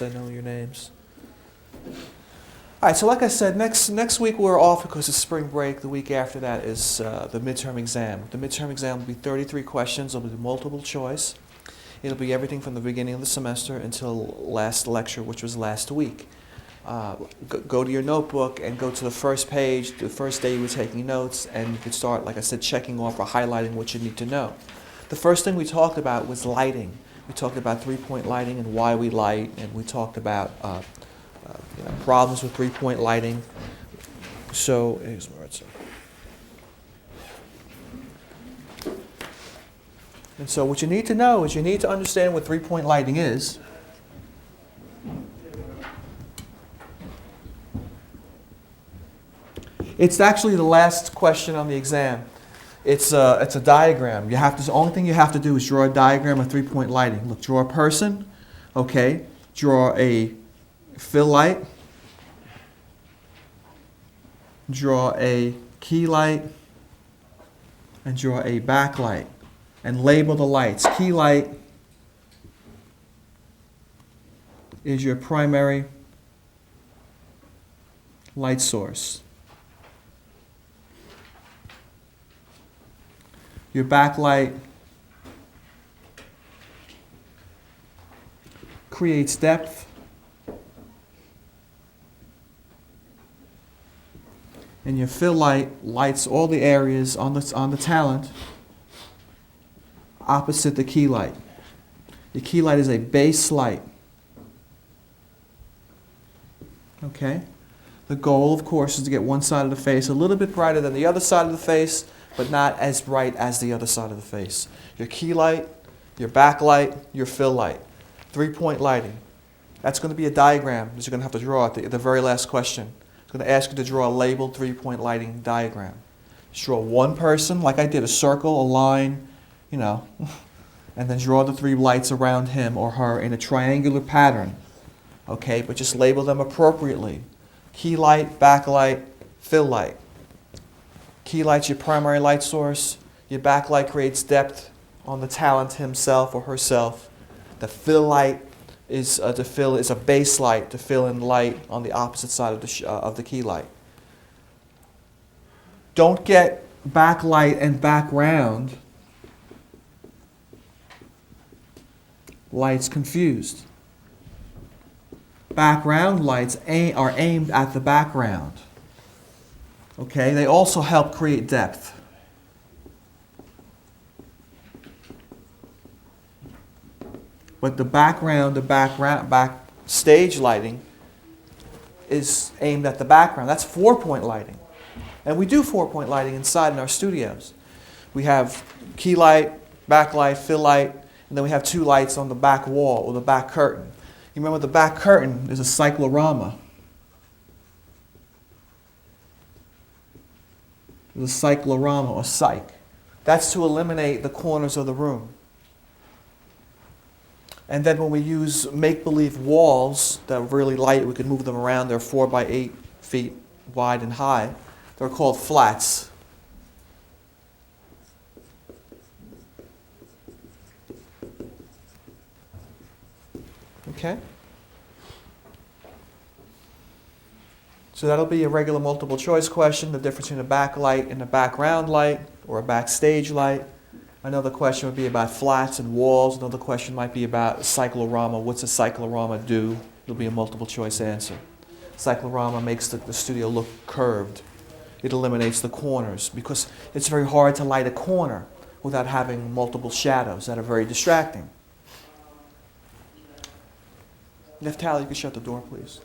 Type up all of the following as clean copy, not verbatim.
I know your names. All right, so like I said, next week we're off because it's spring break. The week after that is the midterm exam. The midterm exam will be 33 questions. It'll be multiple choice. It'll be everything from the beginning of the semester until last lecture, which was last week. Go to your notebook and go to the first page, the first day you were taking notes, and you could start, like I said, checking off or highlighting what you need to know. The first thing we talked about was lighting. We talked about three-point lighting and why we light, and we talked about problems with three-point lighting. So, here's where it's at. And so what you need to know is you need to understand what three-point lighting is. It's actually the last question on the exam. It's a diagram. The only thing you have to do is draw a diagram of three-point lighting. Look, draw a person, okay? Draw a fill light. Draw a key light. And draw a backlight. And label the lights. Key light is your primary light source. Your backlight creates depth. And your fill light lights all the areas on the talent opposite the key light. Your key light is a base light. Okay? The goal, of course, is to get one side of the face a little bit brighter than the other side of the face, but not as bright as the other side of the face. Your key light, your backlight, your fill light. Three-point lighting. That's going to be a diagram that you're going to have to draw at the very last question. It's going to ask you to draw a labeled three-point lighting diagram. Just draw one person, like I did, a circle, a line, and then draw the three lights around him or her in a triangular pattern. Okay, but just label them appropriately. Key light, backlight, fill light. Key light's your primary light source. Your backlight creates depth on the talent himself or herself. The fill light is a base light to fill in light on the opposite side of the key light. Don't get backlight and background lights confused. Background lights are aimed at the background. Okay, they also help create depth. But the backstage lighting is aimed at the background. That's four-point lighting. And we do four-point lighting inside in our studios. We have key light, backlight, fill light, and then we have two lights on the back wall or the back curtain. You remember the back curtain is a cyclorama. The cyclorama or cyc. That's to eliminate the corners of the room. And then when we use make-believe walls that are really light, we can move them around. They're 4 by 8 feet wide and high. They're called flats. Okay? So that'll be a regular multiple choice question, the difference between a backlight and a background light or a backstage light. Another question would be about flats and walls. Another question might be about cyclorama. What's a cyclorama do? It'll be a multiple choice answer. Cyclorama makes the studio look curved. It eliminates the corners because it's very hard to light a corner without having multiple shadows that are very distracting. Neftali, you can shut the door, please.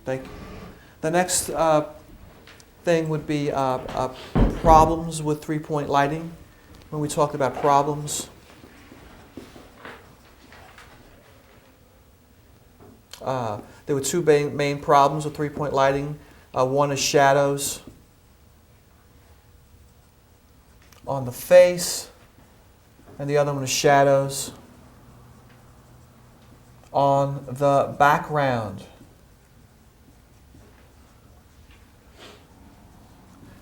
Thank you. The next thing would be problems with three-point lighting. When we talked about problems, there were two main problems with three-point lighting. One is shadows on the face, and the other one is shadows on the background.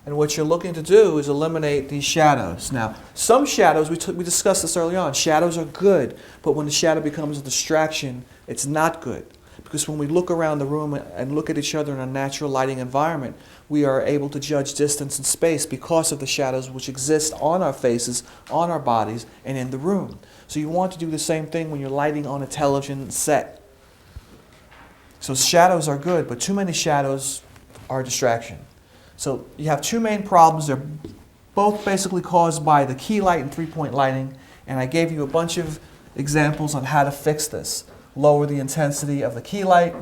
And what you're looking to do is eliminate these shadows. Now, some shadows, we discussed this early on, shadows are good, but when the shadow becomes a distraction, it's not good. Because when we look around the room and look at each other in a natural lighting environment, we are able to judge distance and space because of the shadows which exist on our faces, on our bodies, and in the room. So you want to do the same thing when you're lighting on a television set. So shadows are good, but too many shadows are a distraction. So you have two main problems. They're both basically caused by the key light and three-point lighting, and I gave you a bunch of examples on how to fix this. Lower the intensity of the key light.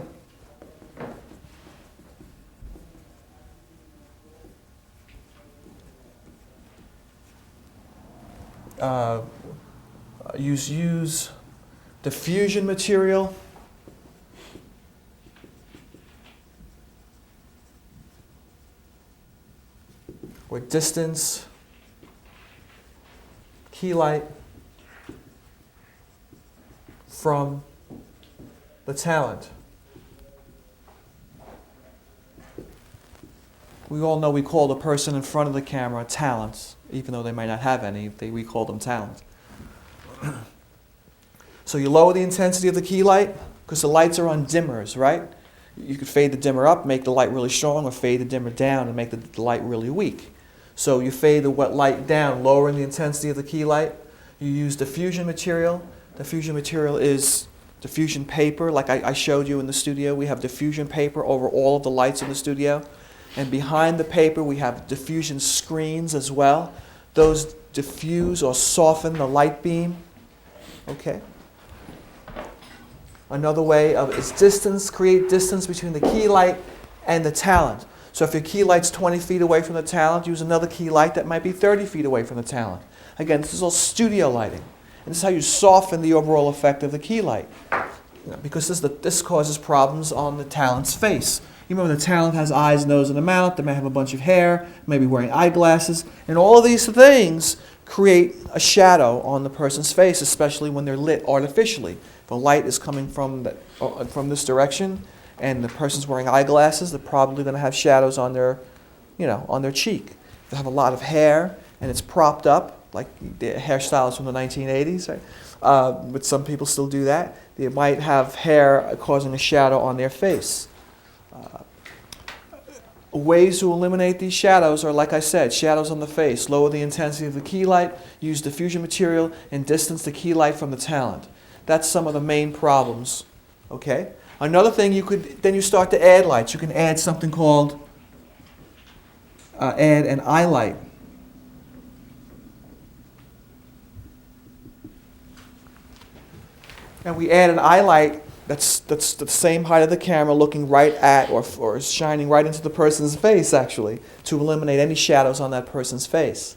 Use diffusion material. Or distance key light from the talent. We all know we call the person in front of the camera talent, even though they might not have any, we call them talent. So you lower the intensity of the key light, because the lights are on dimmers, right? You could fade the dimmer up, make the light really strong, or fade the dimmer down and make the light really weak. So you fade the wet light down, lowering the intensity of the key light. You use diffusion material. Diffusion material is diffusion paper, like I showed you in the studio. We have diffusion paper over all of the lights in the studio. And behind the paper, we have diffusion screens as well. Those diffuse or soften the light beam. Okay. Another way is distance, create distance between the key light and the talent. So if your key light's 20 feet away from the talent, use another key light that might be 30 feet away from the talent. Again, this is all studio lighting. And this is how you soften the overall effect of the key light. Because this causes problems on the talent's face. You remember the talent has eyes, nose, and a mouth. They may have a bunch of hair, maybe wearing eyeglasses. And all of these things create a shadow on the person's face, especially when they're lit artificially. If a light is coming from this direction and the person's wearing eyeglasses, they're probably going to have shadows on their, on their cheek. If they have a lot of hair and it's propped up, like the hairstyles from the 1980s, right? But some people still do that. They might have hair causing a shadow on their face. Ways to eliminate these shadows are, like I said, shadows on the face. Lower the intensity of the key light, use diffusion material, and distance the key light from the talent. That's some of the main problems. Okay? Another thing, then you start to add lights. You can add something called add an eye light. And we add an eye light that's the same height of the camera, looking right at or shining right into the person's face, actually, to eliminate any shadows on that person's face.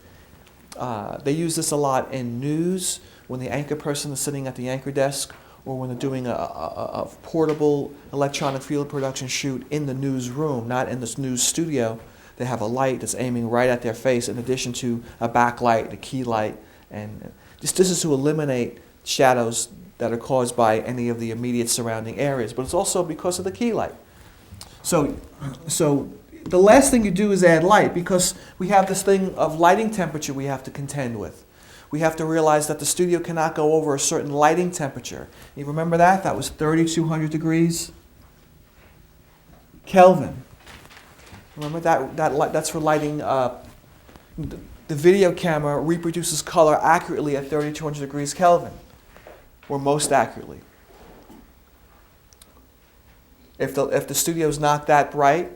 They use this a lot in news, when the anchor person is sitting at the anchor desk, or when they're doing a portable electronic field production shoot in the newsroom, not in this news studio. They have a light that's aiming right at their face, in addition to a backlight, a key light, and this is to eliminate shadows that are caused by any of the immediate surrounding areas, but it's also because of the key light. So the last thing you do is add light, because we have this thing of lighting temperature we have to contend with. We have to realize that the studio cannot go over a certain lighting temperature. You remember that? That was 3,200 degrees Kelvin. Remember that's for lighting. The video camera reproduces color accurately at 3,200 degrees Kelvin. Or most accurately. If the studio's not that bright,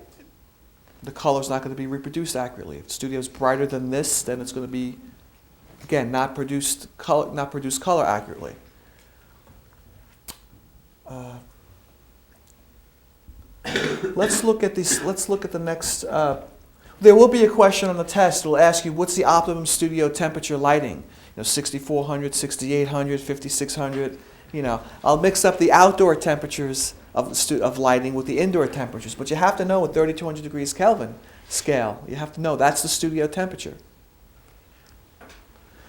the color's not going to be reproduced accurately. If the studio's brighter than this, then it's going to be, again, not produce color accurately. Let's look at these. Let's look at the next. There will be a question on the test. It will ask you, what's the optimum studio temperature lighting? 6,400, 6,800, 5,600. I'll mix up the outdoor temperatures of lighting with the indoor temperatures, but you have to know with 3,200 degrees Kelvin scale. You have to know that's the studio temperature.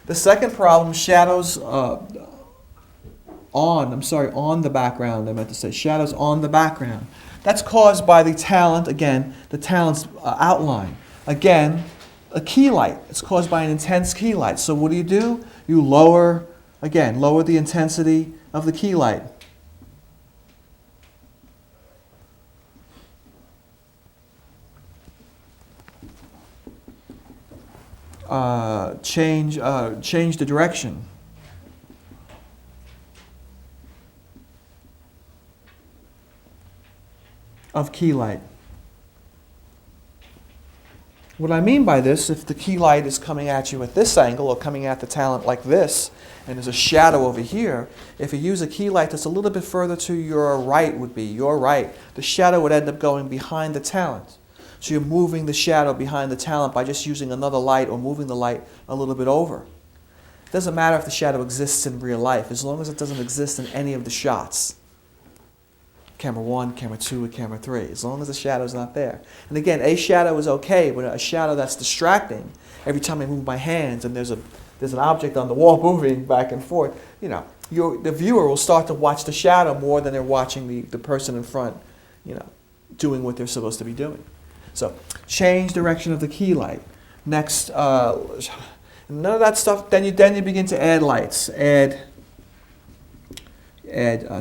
The second problem, shadows on the background. I meant to say shadows on the background. That's caused by the talent, again, the talent's outline. Again, a key light. It's caused by an intense key light. So what do? You lower, again, lower the intensity of the key light. Change the direction. Of key light. What I mean by this, if the key light is coming at you at this angle or coming at the talent like this, and there's a shadow over here, if you use a key light that's a little bit further to your right the shadow would end up going behind the talent. So you're moving the shadow behind the talent by just using another light or moving the light a little bit over. It doesn't matter if the shadow exists in real life, as long as it doesn't exist in any of the shots. Camera 1, camera 2, and camera 3, as long as the shadow's not there. And again, a shadow is okay, but a shadow that's distracting, every time I move my hands and there's an object on the wall moving back and forth, the viewer will start to watch the shadow more than they're watching the person in front, doing what they're supposed to be doing. So, change direction of the key light. Next, none of that stuff, then you begin to add lights. Add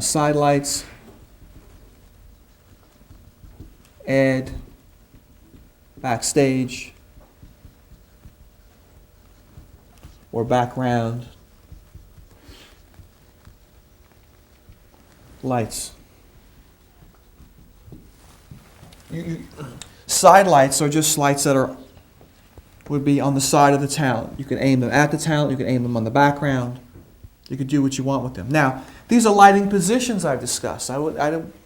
side lights. Add backstage or background lights. Side lights are just lights that would be on the side of the talent. You can aim them at the talent, you can aim them on the background. You can do what you want with them. Now, these are lighting positions I've discussed. I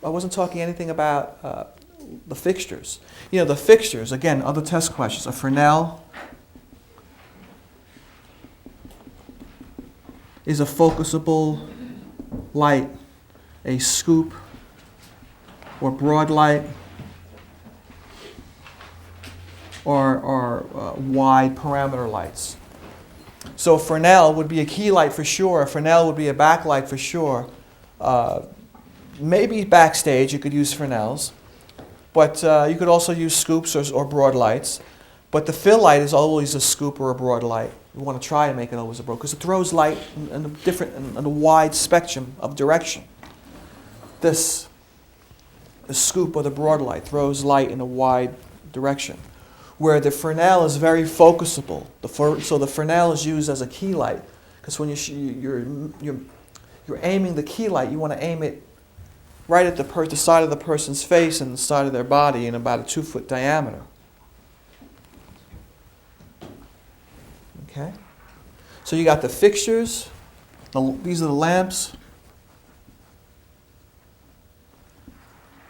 wasn't talking anything about the fixtures. The fixtures, again, other test questions. A Fresnel is a focusable light, a scoop or broad light, or wide parameter lights. So a Fresnel would be a key light for sure. A Fresnel would be a backlight for sure. Maybe backstage you could use Fresnels. But you could also use scoops or broad lights. But the fill light is always a scoop or a broad light. You want to try and make it always a broad, because it throws light in a wide spectrum of direction. The scoop or the broad light throws light in a wide direction. Where the Fresnel is very focusable. So the Fresnel is used as a key light. Because when you're aiming the key light, you want to aim it right at the side of the person's face and the side of their body in about a 2-foot diameter. Okay? So you got the fixtures. These are the lamps.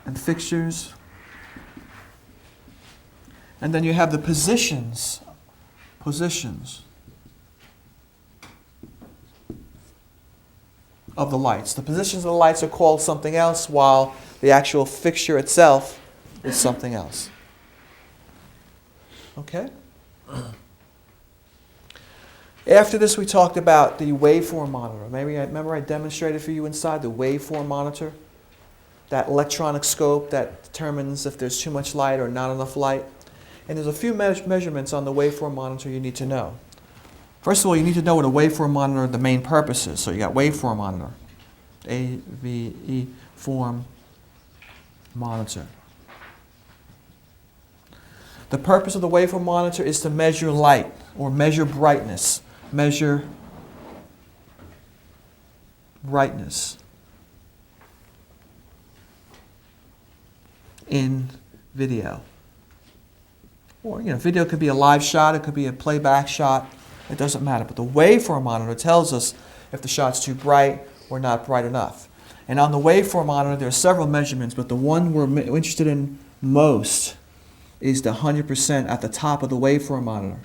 And fixtures. And then you have the positions. Of the lights. The positions of the lights are called something else, while the actual fixture itself is something else. Okay? After this, we talked about the waveform monitor. Remember I demonstrated for you inside the waveform monitor? That electronic scope that determines if there's too much light or not enough light. And there's a few measurements on the waveform monitor you need to know. First of all, you need to know what a waveform monitor, the main purpose is. So you got waveform monitor. A-V-E form monitor. The purpose of the waveform monitor is to measure light or measure brightness. Measure brightness in video. Or, video could be a live shot, it could be a playback shot. It doesn't matter. But the waveform monitor tells us if the shot's too bright or not bright enough. And on the waveform monitor, there are several measurements, but the one we're interested in most is the 100% at the top of the waveform monitor.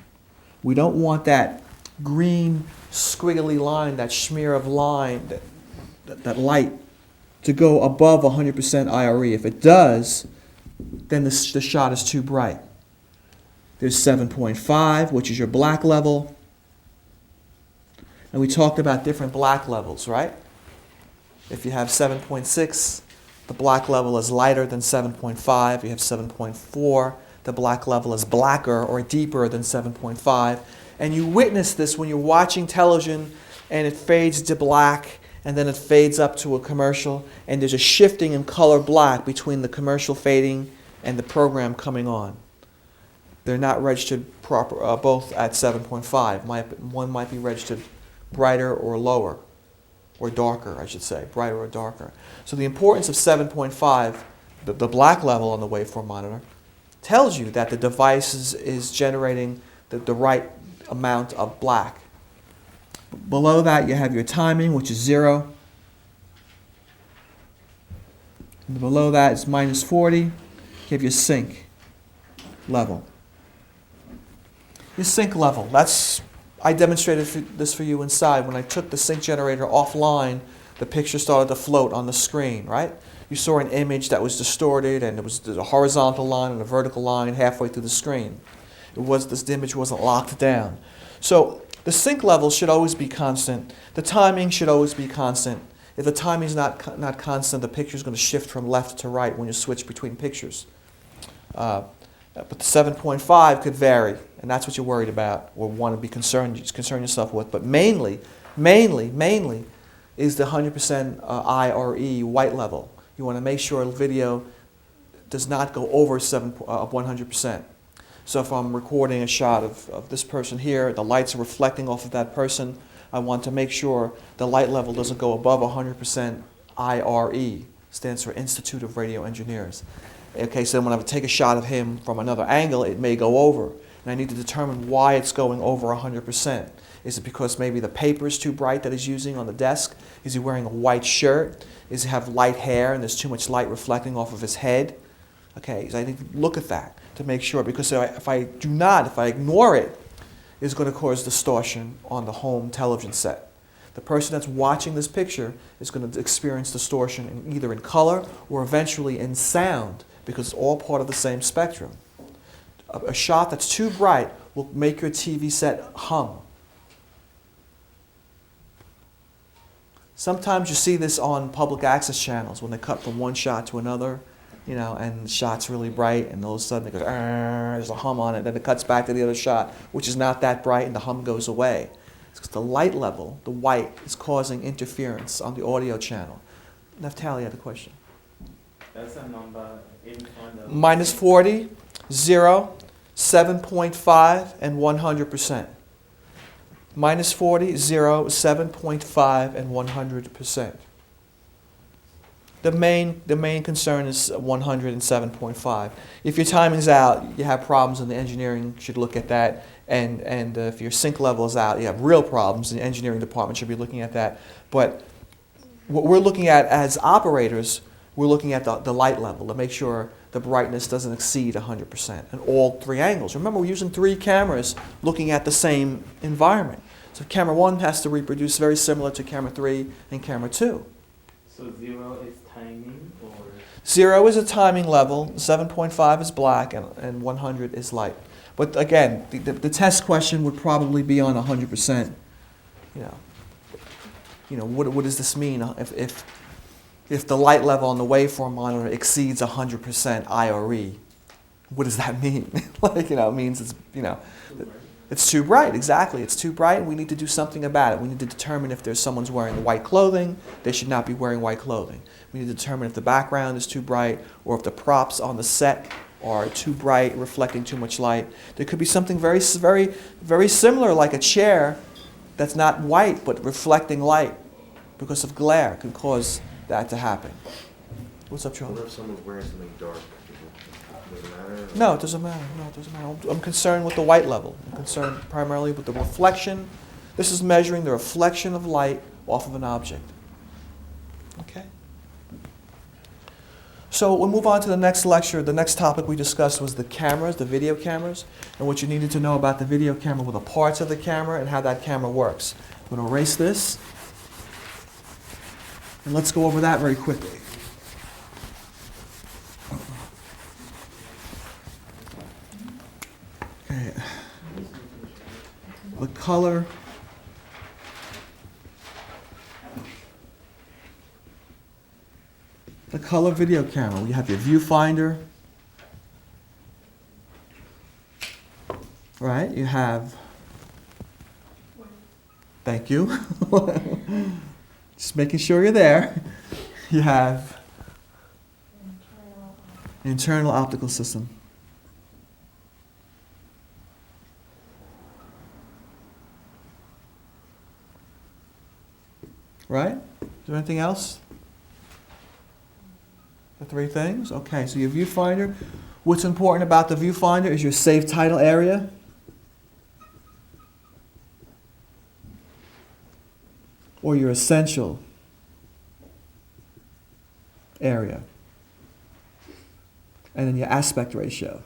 We don't want that green squiggly line, that smear of line, that light, to go above 100% IRE. If it does, then the shot is too bright. There's 7.5, which is your black level. And we talked about different black levels, right? If you have 7.6, the black level is lighter than 7.5. You have 7.4, the black level is blacker or deeper than 7.5. And you witness this when you're watching television and it fades to black and then it fades up to a commercial and there's a shifting in color black between the commercial fading and the program coming on. They're not registered proper, both at 7.5. One might be registered brighter or lower, or darker, I should say, brighter or darker. So the importance of 7.5, the black level on the waveform monitor, tells you that the device is generating the right amount of black. Below that, you have your timing, which is 0. And below that is minus 40. You have your sync level. Your sync level, I demonstrated this for you inside. When I took the sync generator offline, the picture started to float on the screen, right? You saw an image that was distorted and there's a horizontal line and a vertical line halfway through the screen. This image wasn't locked down. So the sync level should always be constant. The timing should always be constant. If the timing is not constant, the picture is going to shift from left to right when you switch between pictures. But the 7.5 could vary, and that's what you're worried about or want to be concern yourself with. But mainly is the 100% IRE white level. You want to make sure the video does not go over 100%. So if I'm recording a shot of this person here, the lights are reflecting off of that person, I want to make sure the light level doesn't go above 100% IRE, stands for Institute of Radio Engineers. Okay, so when I take a shot of him from another angle, it may go over. And I need to determine why it's going over 100%. Is it because maybe the paper is too bright that he's using on the desk? Is he wearing a white shirt? Does he have light hair and there's too much light reflecting off of his head? Okay, so I need to look at that to make sure, because if I ignore it, it's going to cause distortion on the home television set. The person that's watching this picture is going to experience distortion either in color or eventually in sound, because it's all part of the same spectrum. A shot that's too bright will make your TV set hum. Sometimes you see this on public access channels when they cut from one shot to another, and the shot's really bright, and all of a sudden it goes, there's a hum on it, then it cuts back to the other shot, which is not that bright, and the hum goes away. It's because the light level, the white, is causing interference on the audio channel. Naftali had a question. That's a number in front of... Minus 40, 0, 7.5, and 100%. Minus 40, 0, 7.5, and 100%. The main concern is 107.5. If your timing's out, you have problems, and the engineering should look at that. And if your sync level is out, you have real problems, and the engineering department should be looking at that. But what we're looking at as operators, we're looking at the light level to make sure the brightness doesn't exceed 100% in all three angles. Remember, we're using 3 cameras looking at the same environment. So camera 1 has to reproduce very similar to camera 3 and camera 2. So 0 is timing, or? 0 is a timing level, 7.5 is black, and 100 is light. But again, the test question would probably be on 100%. What does this mean if the light level on the waveform monitor exceeds 100% IRE? What does that mean? It means it's too bright. Exactly, it's too bright, and we need to do something about it. We need to determine if there's someone's wearing white clothing, they should not be wearing white clothing. We need to determine if the background is too bright, or if the props on the set are too bright, reflecting too much light. There could be something very, very, very similar, like a chair that's not white but reflecting light because of glare, can cause that to happen. What's up, Charlie? What if someone's wearing something dark? Does it matter? No, it doesn't matter. No, it doesn't matter. I'm concerned with the white level. I'm concerned primarily with the reflection. This is measuring the reflection of light off of an object. Okay? So we'll move on to the next lecture. The next topic we discussed was the cameras, the video cameras, and what you needed to know about the video camera with the parts of the camera and how that camera works. I'm going to erase this. And let's go over that very quickly. Okay. The color. The color video camera. You have your viewfinder. right? You have, thank you. Just making sure you're there. You have internal optical system. Right? Is there anything else? The three things? Okay, so your viewfinder. What's important about the viewfinder is your safe title area. Or your essential area. And then your aspect ratio.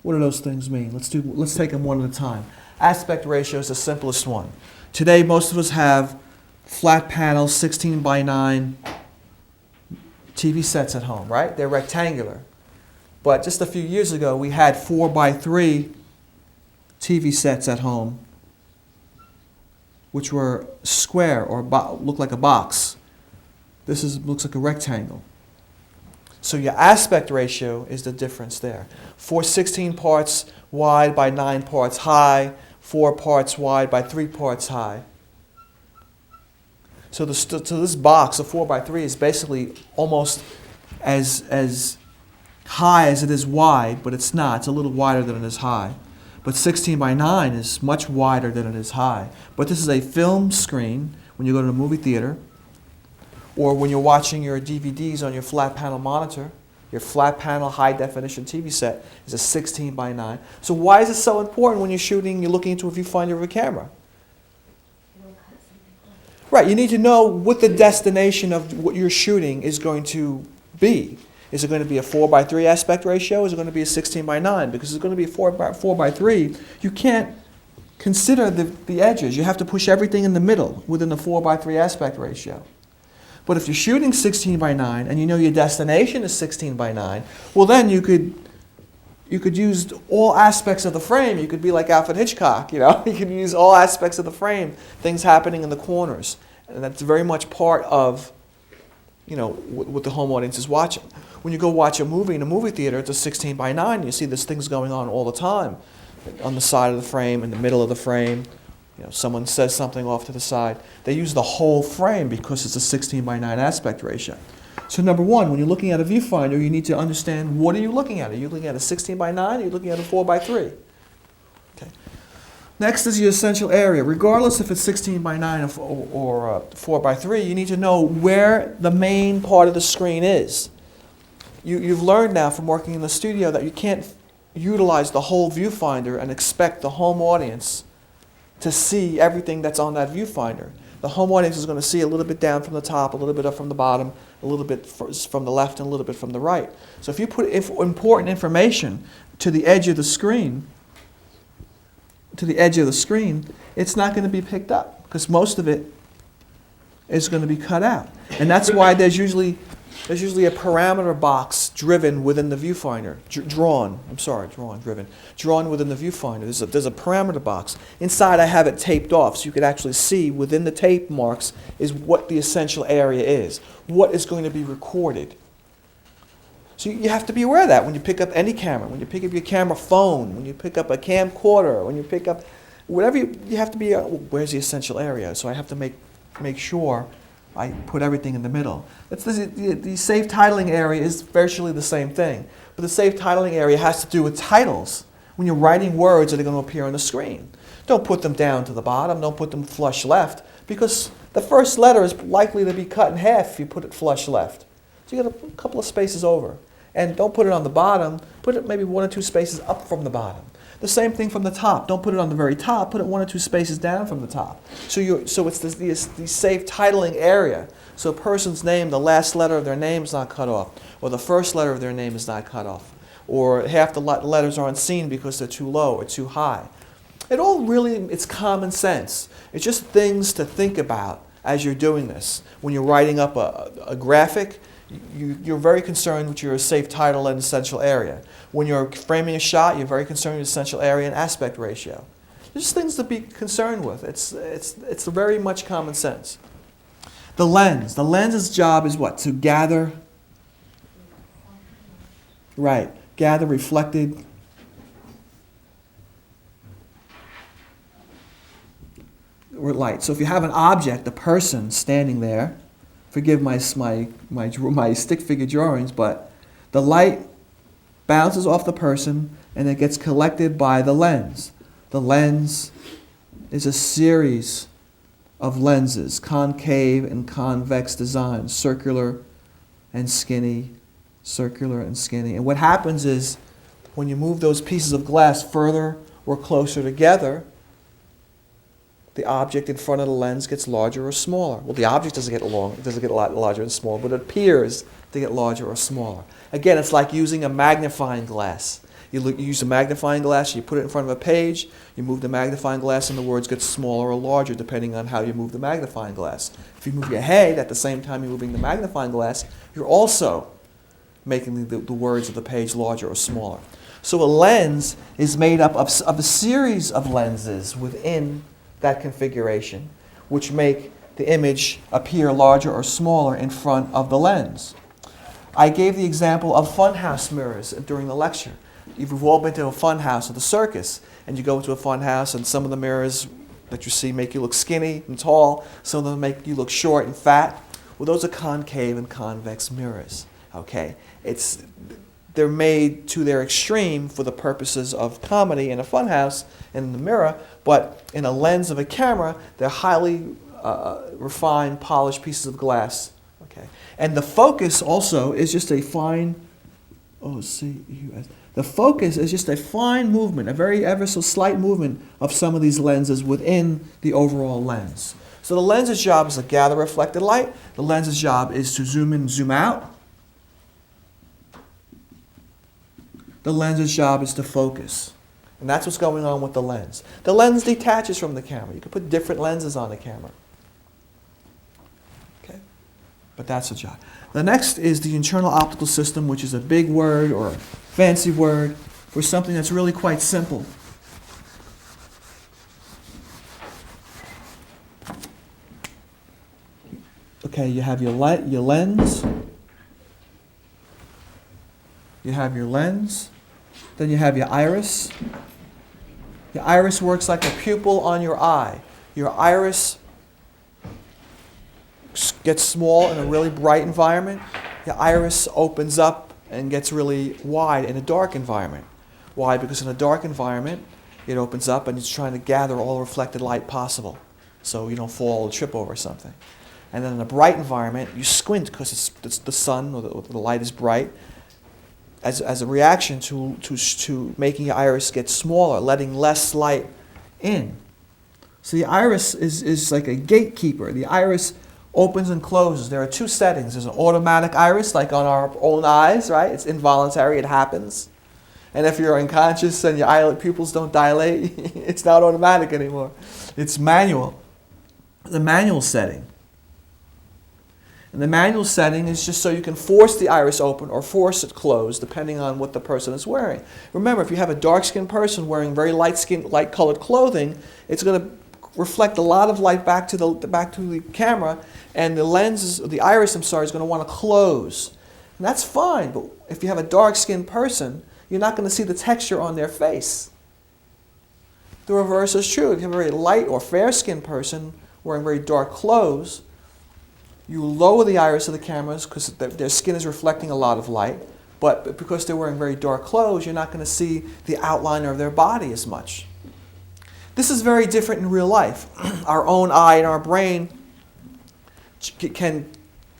What do those things mean? Let's take them one at a time. Aspect ratio is the simplest one. Today, most of us have flat panel 16 by 9 TV sets at home, right? They're rectangular. But just a few years ago, we had 4 by 3 TV sets at home, which were square or look like a box. This looks like a rectangle. So your aspect ratio is the difference there. 4 16 parts wide by 9 parts high, 4 parts wide by 3 parts high. So this box, a 4 by 3, is basically almost as high as it is wide, but it's not. It's a little wider than it is high. But 16 by 9 is much wider than it is high. But this is a film screen when you go to the movie theater, or when you're watching your DVDs on your flat panel monitor. Your flat panel high definition TV set is a 16 by 9. So why is it so important when you're shooting, you're looking into a viewfinder of a camera? Right, you need to know what the destination of what you're shooting is going to be. Is it going to be a 4 by 3 aspect ratio? Is it going to be a 16 by 9? Because it's going to be a 4 by 3. You can't consider the edges. You have to push everything in the middle within the 4 by 3 aspect ratio. But if you're shooting 16 by 9 and you know your destination is 16 by 9, well then you could use all aspects of the frame. You could be like Alfred Hitchcock, you know. You could use all aspects of the frame, things happening in the corners. And that's very much part of, you know, what the home audience is watching. When you go watch a movie in a movie theater, it's a 16 by 9. You see there's things going on all the time. On the side of the frame, in the middle of the frame. You know, someone says something off to the side. They use the whole frame because it's a 16 by 9 aspect ratio. So number one, when you're looking at a viewfinder, you need to understand, what are you looking at? Are you looking at a 16 by 9 or are you looking at a 4 by 3? Okay. Next is your essential area. Regardless if it's 16 by 9 or 4 by 3, you need to know where the main part of the screen is. You've learned now from working in the studio that you can't utilize the whole viewfinder and expect the home audience to see everything that's on that viewfinder. The home audience is going to see a little bit down from the top, a little bit up from the bottom, a little bit from the left, and a little bit from the right. So if you put important information to the edge of the screen, it's not going to be picked up because most of it is going to be cut out. And that's why there's usually a parameter box driven within the viewfinder, drawn within the viewfinder. There's a parameter box. Inside I have it taped off so you can actually see within the tape marks is what the essential area is, what is going to be recorded. So you have to be aware of that when you pick up any camera, when you pick up your camera phone, when you pick up a camcorder, when you pick up whatever, you have to be, where's the essential area? So I have to make sure I put everything in the middle. The safe titling area is virtually the same thing. But the safe titling area has to do with titles. When you're writing words that are going to appear on the screen. Don't put them down to the bottom. Don't put them flush left. Because the first letter is likely to be cut in half if you put it flush left. So you got a couple of spaces over. And don't put it on the bottom. Put it maybe 1 or 2 spaces up from the bottom. The same thing from the top. Don't put it on the very top. Put it 1 or 2 spaces down from the top. So it's the safe titling area. So a person's name, the last letter of their name is not cut off, or the first letter of their name is not cut off, or half the letters aren't seen because they're too low or too high. It's common sense. It's just things to think about as you're doing this. When you're writing up a graphic, you're very concerned with your safe title and essential area. When you're framing a shot, you're very concerned with essential area and aspect ratio. There's just things to be concerned with. It's very much common sense. The lens's job is what? To gather, right, gather reflected light. So if you have an object, a person standing there, forgive my stick figure drawings, but the light bounces off the person and it gets collected by the lens. The lens is a series of lenses, concave and convex design, circular and skinny, circular and skinny. And what happens is when you move those pieces of glass further or closer together, the object in front of the lens gets larger or smaller. Well, the object doesn't get a lot larger and smaller, but it appears to get larger or smaller. Again, it's like using a magnifying glass. You use a magnifying glass, you put it in front of a page, you move the magnifying glass and the words get smaller or larger depending on how you move the magnifying glass. If you move your head at the same time you're moving the magnifying glass, you're also making the words of the page larger or smaller. So a lens is made up of a series of lenses within that configuration, which make the image appear larger or smaller in front of the lens. I gave the example of funhouse mirrors during the lecture. You've all been to a funhouse or the circus, and you go into a funhouse, and some of the mirrors that you see make you look skinny and tall, some of them make you look short and fat. Well, those are concave and convex mirrors. Okay, they're made to their extreme for the purposes of comedy in a funhouse and in the mirror, but in a lens of a camera, they're highly refined, polished pieces of glass. Okay, and the focus also is just a fine. The focus is just a fine movement, a very ever so slight movement of some of these lenses within the overall lens. So the lens's job is to gather reflected light. The lens's job is to zoom in and zoom out. The lens's job is to focus. And that's what's going on with the lens. The lens detaches from the camera. You can put different lenses on the camera. Okay? But that's the job. The next is the internal optical system, which is a big word or a fancy word for something that's really quite simple. Okay, you have your lens. You have your lens. Then you have your iris. Your iris works like a pupil on your eye. Your iris gets small in a really bright environment. Your iris opens up and gets really wide in a dark environment. Why? Because in a dark environment, it opens up and it's trying to gather all the reflected light possible so you don't fall or trip over something. And then in a bright environment, you squint because it's the sun or the light is bright as a reaction to making your iris get smaller, letting less light in. So the iris is like a gatekeeper. The iris opens and closes. There are two settings. There's an automatic iris, like on our own eyes, right? It's involuntary, it happens. And if you're unconscious and your eyelid pupils don't dilate, it's not automatic anymore. It's manual. The manual setting. And the manual setting is just so you can force the iris open or force it closed, depending on what the person is wearing. Remember, if you have a dark-skinned person wearing very light-colored clothing, it's going to reflect a lot of light back to the camera, and the iris, is going to want to close. And that's fine, but if you have a dark-skinned person, you're not going to see the texture on their face. The reverse is true. If you have a very light or fair-skinned person wearing very dark clothes, you lower the iris of the cameras because their skin is reflecting a lot of light, but because they're wearing very dark clothes, you're not going to see the outline of their body as much. This is very different in real life. Our own eye and our brain can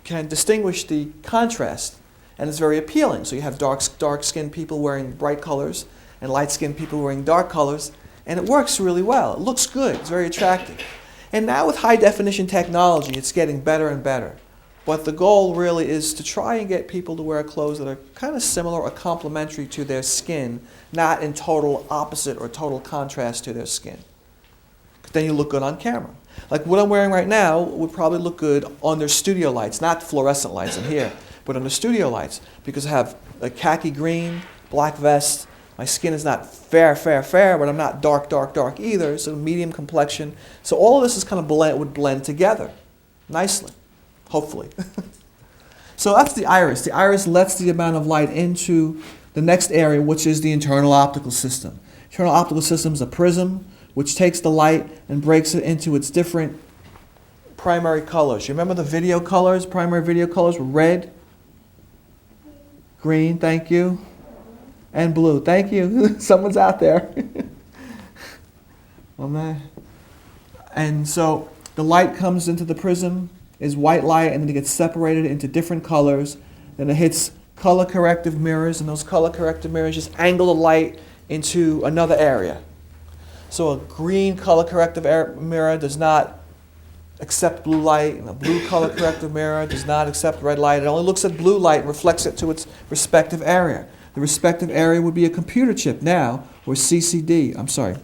distinguish the contrast, and it's very appealing. So you have dark-skinned people wearing bright colors and light-skinned people wearing dark colors, and it works really well. It looks good. It's very attractive. And now with high-definition technology, it's getting better and better. But the goal really is to try and get people to wear clothes that are kind of similar or complementary to their skin, not in total opposite or total contrast to their skin. Then you look good on camera. Like what I'm wearing right now would probably look good under studio lights, not fluorescent lights in here, but under studio lights, because I have a khaki green, black vest. My skin is not fair, but I'm not dark either, so medium complexion. So all of this is kind of would blend together nicely, hopefully. So that's the iris. The iris lets the amount of light into the next area, which is the internal optical system. Internal optical system is a prism which takes the light and breaks it into its different primary colors. You remember the video colors? Primary video colors were red, green, thank you, and blue. Thank you. Someone's out there. Oh, man. And so the light comes into the prism, is white light, and then it gets separated into different colors. Then it hits color corrective mirrors, and those color corrective mirrors just angle the light into another area. So a green color corrective mirror does not accept blue light, and a blue color corrective mirror does not accept red light. It only looks at blue light and reflects it to its respective area. The respective area would be a computer chip now, or CCD, I'm sorry.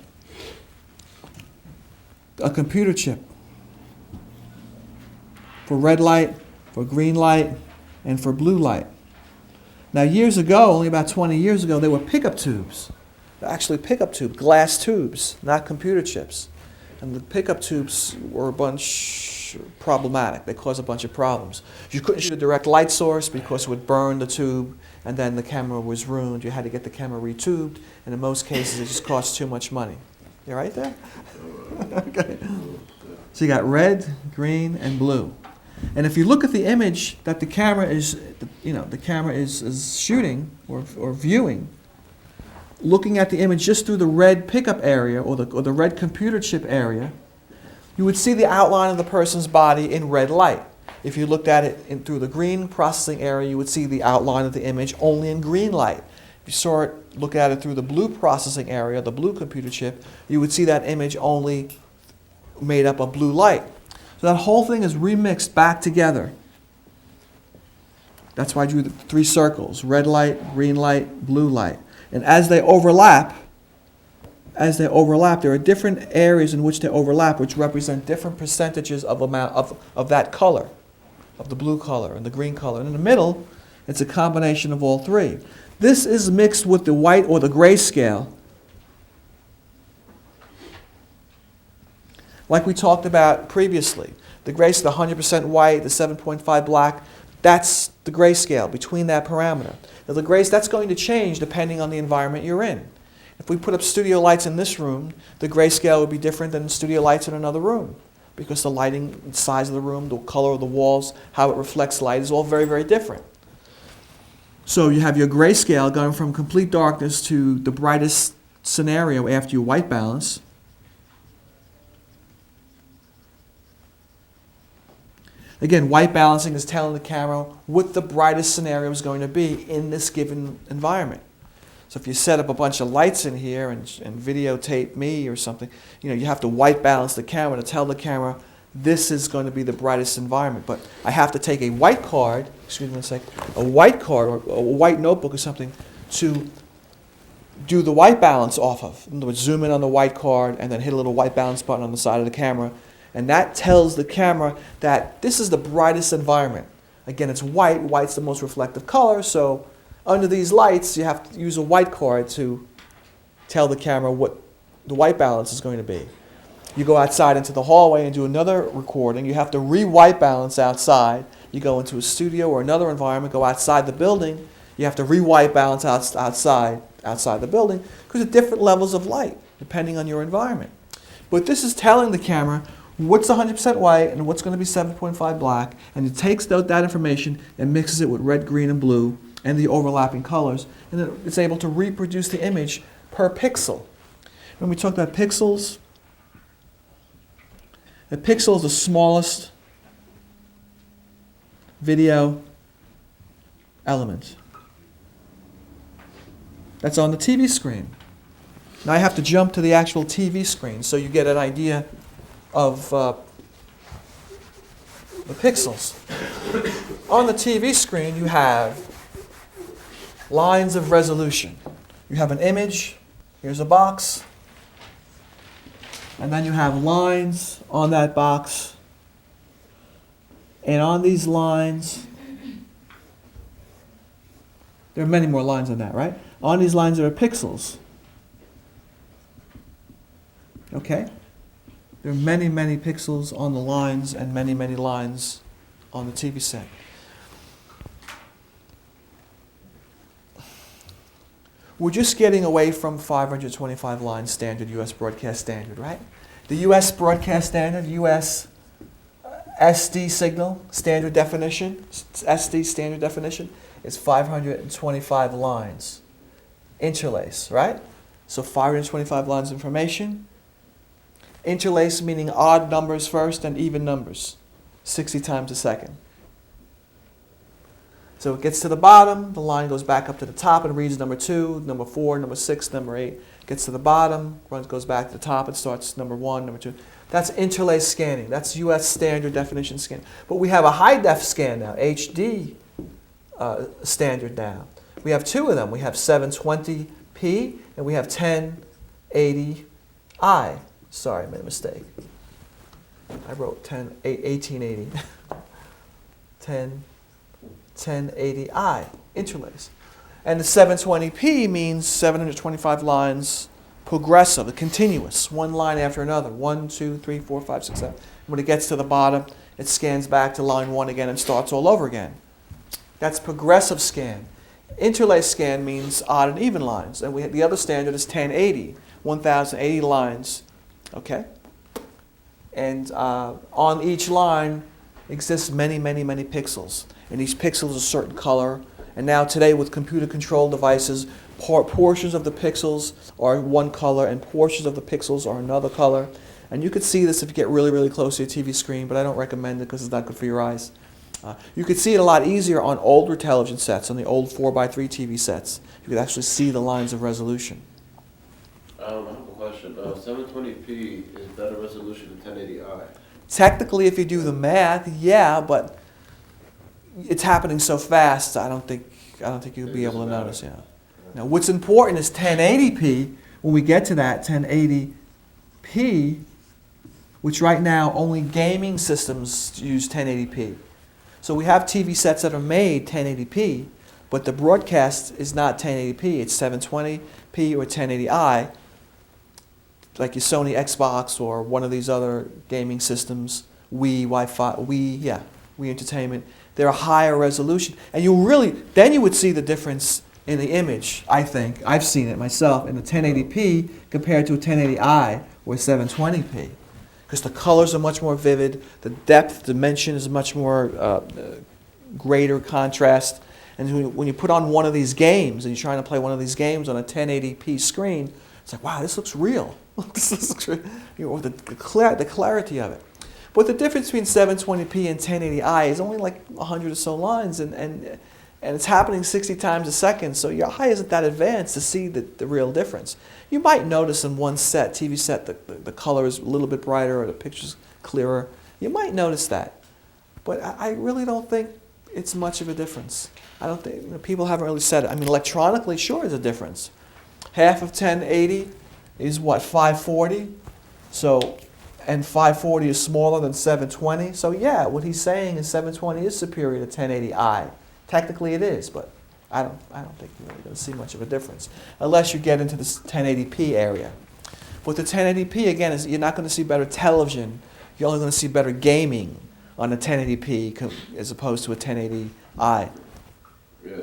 A computer chip for red light, for green light, and for blue light. Now years ago, only about 20 years ago, there were pickup tubes. They're actually pickup tubes, glass tubes, not computer chips. And the pickup tubes were a bunch problematic. They caused a bunch of problems. You couldn't shoot a direct light source because it would burn the tube, and then the camera was ruined. You had to get the camera retubed, and in most cases it just cost too much money. You right there? Okay. So you got red, green, and blue. And if you look at the image that the camera is, is shooting or viewing, looking at the image just through the red pickup area or the red computer chip area, you would see the outline of the person's body in red light. If you looked at it through the green processing area, you would see the outline of the image only in green light. If you saw it, look at it through the blue processing area, the blue computer chip, you would see that image only made up of blue light. So that whole thing is remixed back together. That's why I drew the three circles: red light, green light, blue light. And as they overlap, there are different areas in which they overlap, which represent different percentages of that color, of the blue color and the green color. And in the middle, it's a combination of all three. This is mixed with the white or the grayscale. Like we talked about previously. The grayscale, the 100% white, the 7.5 black, that's the grayscale between that parameter. Now the grays, that's going to change depending on the environment you're in. If we put up studio lights in this room, the grayscale would be different than studio lights in another room, because the lighting, the size of the room, the color of the walls, how it reflects light is all very, very different. So you have your grayscale going from complete darkness to the brightest scenario after you white balance. Again, white balancing is telling the camera what the brightest scenario is going to be in this given environment. So if you set up a bunch of lights in here and videotape me or something, you have to white balance the camera to tell the camera this is going to be the brightest environment. But I have to take a white card, a white card or a white notebook or something to do the white balance off of. In other words, zoom in on the white card and then hit a little white balance button on the side of the camera. And that tells the camera that this is the brightest environment. Again, it's white. White's the most reflective color, so under these lights, you have to use a white card to tell the camera what the white balance is going to be. You go outside into the hallway and do another recording. You have to re-white balance outside. You go into a studio or another environment, go outside the building. You have to re-white balance outside the building because of different levels of light, depending on your environment. But this is telling the camera what's 100% white and what's going to be 7.5 black, and it takes that information and mixes it with red, green, and blue and the overlapping colors, and then it's able to reproduce the image per pixel. When we talk about pixels, a pixel is the smallest video element. That's on the TV screen. Now I have to jump to the actual TV screen so you get an idea of the pixels. On the TV screen you have lines of resolution. You have an image, here's a box, and then you have lines on that box, and on these lines, there are many more lines than that, right? On these lines there are pixels. Okay? There are many, many pixels on the lines and many, many lines on the TV set. we're just getting away from 525 line standard, U.S. broadcast standard, right? The U.S. broadcast standard, U.S. SD signal, standard definition, SD standard definition, is 525 lines. Interlace, right? So 525 lines of information. Interlace meaning odd numbers first and even numbers, 60 times a second. So it gets to the bottom, the line goes back up to the top and reads number 2, number 4, number 6, number 8. Gets to the bottom, goes back to the top, and starts number 1, number 2. That's interlace scanning. That's U.S. standard definition scan. But we have a high-def scan now, HD standard now. We have two of them. We have 720p and we have 1080i. Sorry, I made a mistake. I wrote 1880. 1080i, interlace. And the 720p means 725 lines progressive, continuous, one line after another. 1, 2, 3, 4, 5, 6, 7. When it gets to the bottom, it scans back to line 1 again and starts all over again. That's progressive scan. Interlace scan means odd and even lines. And the other standard is 1080, 1080 lines. Okay? And on each line exists many, many, many pixels. And each pixel is a certain color. And now today with computer-controlled devices, portions of the pixels are one color and portions of the pixels are another color. And you could see this if you get really, really close to your TV screen, but I don't recommend it because it's not good for your eyes. You could see it a lot easier on older television sets, on the old 4x3 TV sets. You could actually see the lines of resolution. I have a question. 720p is better resolution than 1080i. Technically, if you do the math, yeah, but it's happening so fast, I don't think you'll be able to notice. Yeah. Now, what's important is 1080p. When we get to that 1080p, which right now only gaming systems use 1080p. So we have TV sets that are made 1080p, but the broadcast is not 1080p. It's 720p or 1080i, like your Sony Xbox or one of these other gaming systems, Wii, Wi-Fi, Wii Entertainment. They're a higher resolution, and then you would see the difference in the image. I think I've seen it myself in the 1080p compared to a 1080i or 720p. Because the colors are much more vivid, the depth, dimension is much more greater contrast. And when you put on one of these games, and you're trying to play one of these games on a 1080p screen, it's like, wow, this looks real. This looks real. The clarity of it. But the difference between 720p and 1080i is only like 100 or so lines, and it's happening 60 times a second, so your eye isn't that advanced to see the real difference. You might notice in one TV set, the color is a little bit brighter or the picture's clearer. You might notice that. But I really don't think it's much of a difference. I don't think, people haven't really said it. I mean, electronically, sure, there's a difference. Half of 1080 is what, 540? And 540 is smaller than 720. So yeah, what he's saying is 720 is superior to 1080i. Technically it is, but I don't think you're really going to see much of a difference unless you get into this 1080p area. With the 1080p, again, you're not going to see better television. You're only going to see better gaming on a 1080p as opposed to a 1080i. Yeah,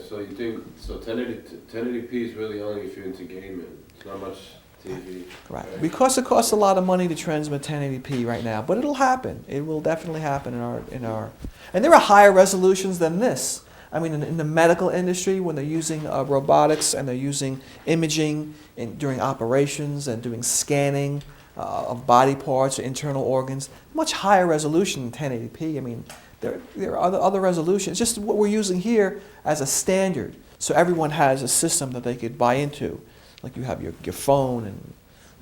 so you think 1080p is really only if you're into gaming. It's not much TV. Right. Because it costs a lot of money to transmit 1080p right now, but it'll happen. It will definitely happen in our. And there are higher resolutions than this. I mean, in the medical industry, when they're using robotics and they're using imaging during operations and doing scanning of body parts or internal organs, much higher resolution than 1080p. I mean, there are other resolutions. Just what we're using here as a standard. So everyone has a system that they could buy into. Like you have your phone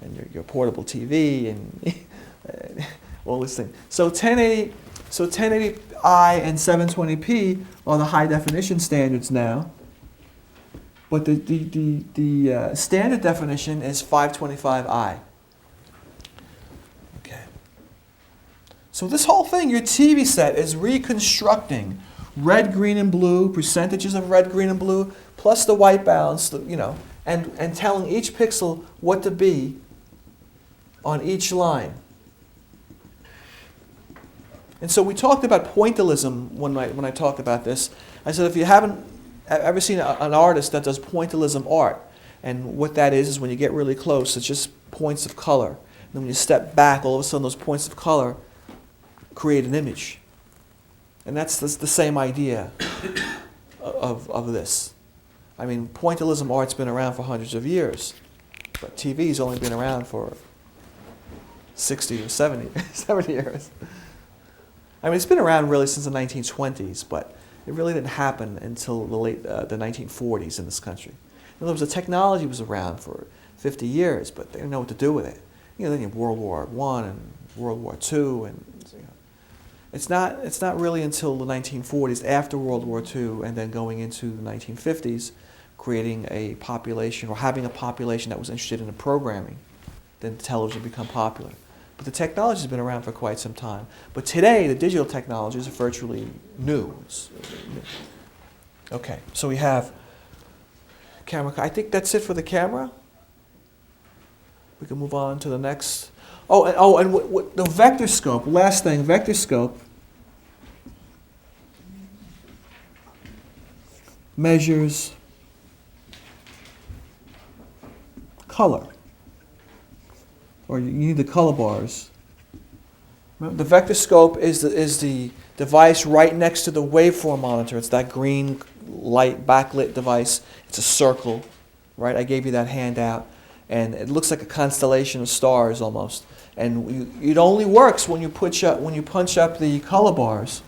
and your portable TV and all these things. So 1080i and 720p are the high definition standards now. But the standard definition is 525i. Okay. So this whole thing, your TV set is reconstructing red, green, and blue, percentages of red, green, and blue, plus the white balance, and telling each pixel what to be on each line. And so we talked about pointillism when I talked about this. I said if you haven't ever seen an artist that does pointillism art, And what that is when you get really close, it's just points of color. And then when you step back, all of a sudden those points of color create an image. And that's the same idea of this. I mean, pointillism art's been around for hundreds of years, but TV's only been around for 60 or 70 years. I mean, it's been around really since the 1920s, but it really didn't happen until the 1940s in this country. In other words, the technology was around for 50 years, but they didn't know what to do with it. You know, then you have World War I and World War II, and you know, it's not really until the 1940s, after World War II, and then going into the 1950s, creating a population or having a population that was interested in the programming, then television become popular. But the technology has been around for quite some time. But today, the digital technologies are virtually new. Okay, so we have camera. I think that's it for the camera. We can move on to the next. And what the vector scope. Last thing, vector scope measures color. Or you need the color bars. The vector scope is the device right next to the waveform monitor. It's that green light backlit device. It's a circle, right? I gave you that handout, and it looks like a constellation of stars almost. And it only works when you punch up the color bars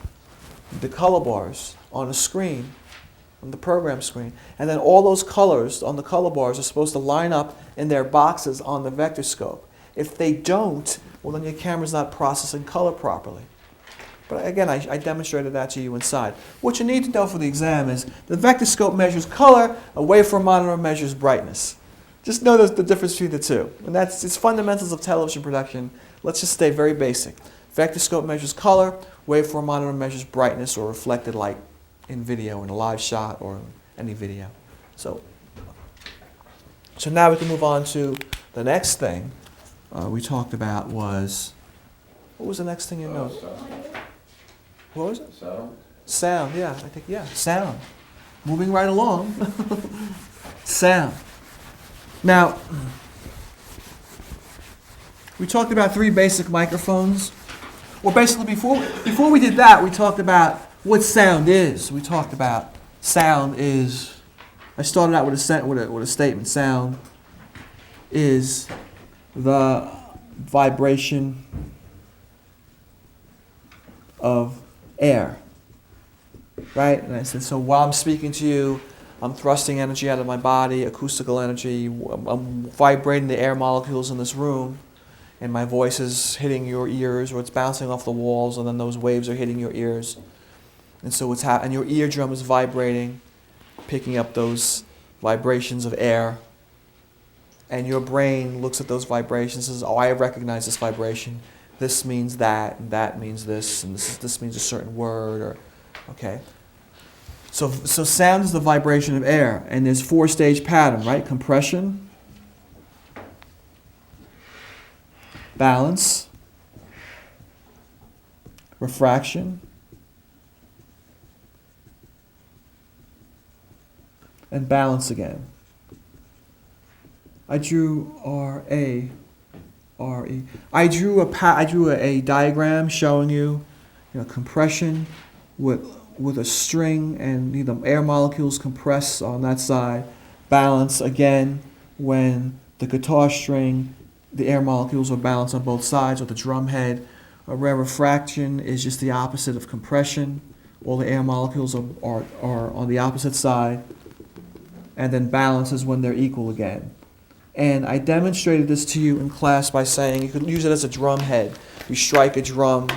on a screen, on the program screen, and then all those colors on the color bars are supposed to line up in their boxes on the vector scope. If they don't, well, then your camera's not processing color properly. But again, I demonstrated that to you inside. What you need to know for the exam is the vector scope measures color, a waveform monitor measures brightness. Just know the difference between the two. And it's fundamentals of television production. Let's just stay very basic. Vector scope measures color, waveform monitor measures brightness or reflected light in video, in a live shot or any video. So now we can move on to the next thing. We talked about was, what was the next thing you know? What was it? Sound? Sound, yeah, I think, yeah, sound. Moving right along. Sound. Now, we talked about 3 basic microphones. Well, basically, before we did that, we talked about what sound is. We talked about sound is, I started out with a statement. Sound is the vibration of air, right? And I said, so while I'm speaking to you, I'm thrusting energy out of my body, acoustical energy. I'm vibrating the air molecules in this room, and my voice is hitting your ears, or it's bouncing off the walls, and then those waves are hitting your ears. And so and your eardrum is vibrating, picking up those vibrations of air. And your brain looks at those vibrations and says, oh, I recognize this vibration. This means that, and that means this, and this means a certain word, or, okay. So sound is the vibration of air, and there's 4-stage pattern, right? Compression, balance, refraction, and balance again. I drew R-A-R-E. I drew a diagram showing you compression with a string, and the air molecules compress on that side. Balance again when the guitar string, the air molecules are balanced on both sides, or the drum head. Refraction is just the opposite of compression. All the air molecules are on the opposite side. And then balance is when they're equal again. And I demonstrated this to you in class by saying you could use it as a drum head. You strike a drum,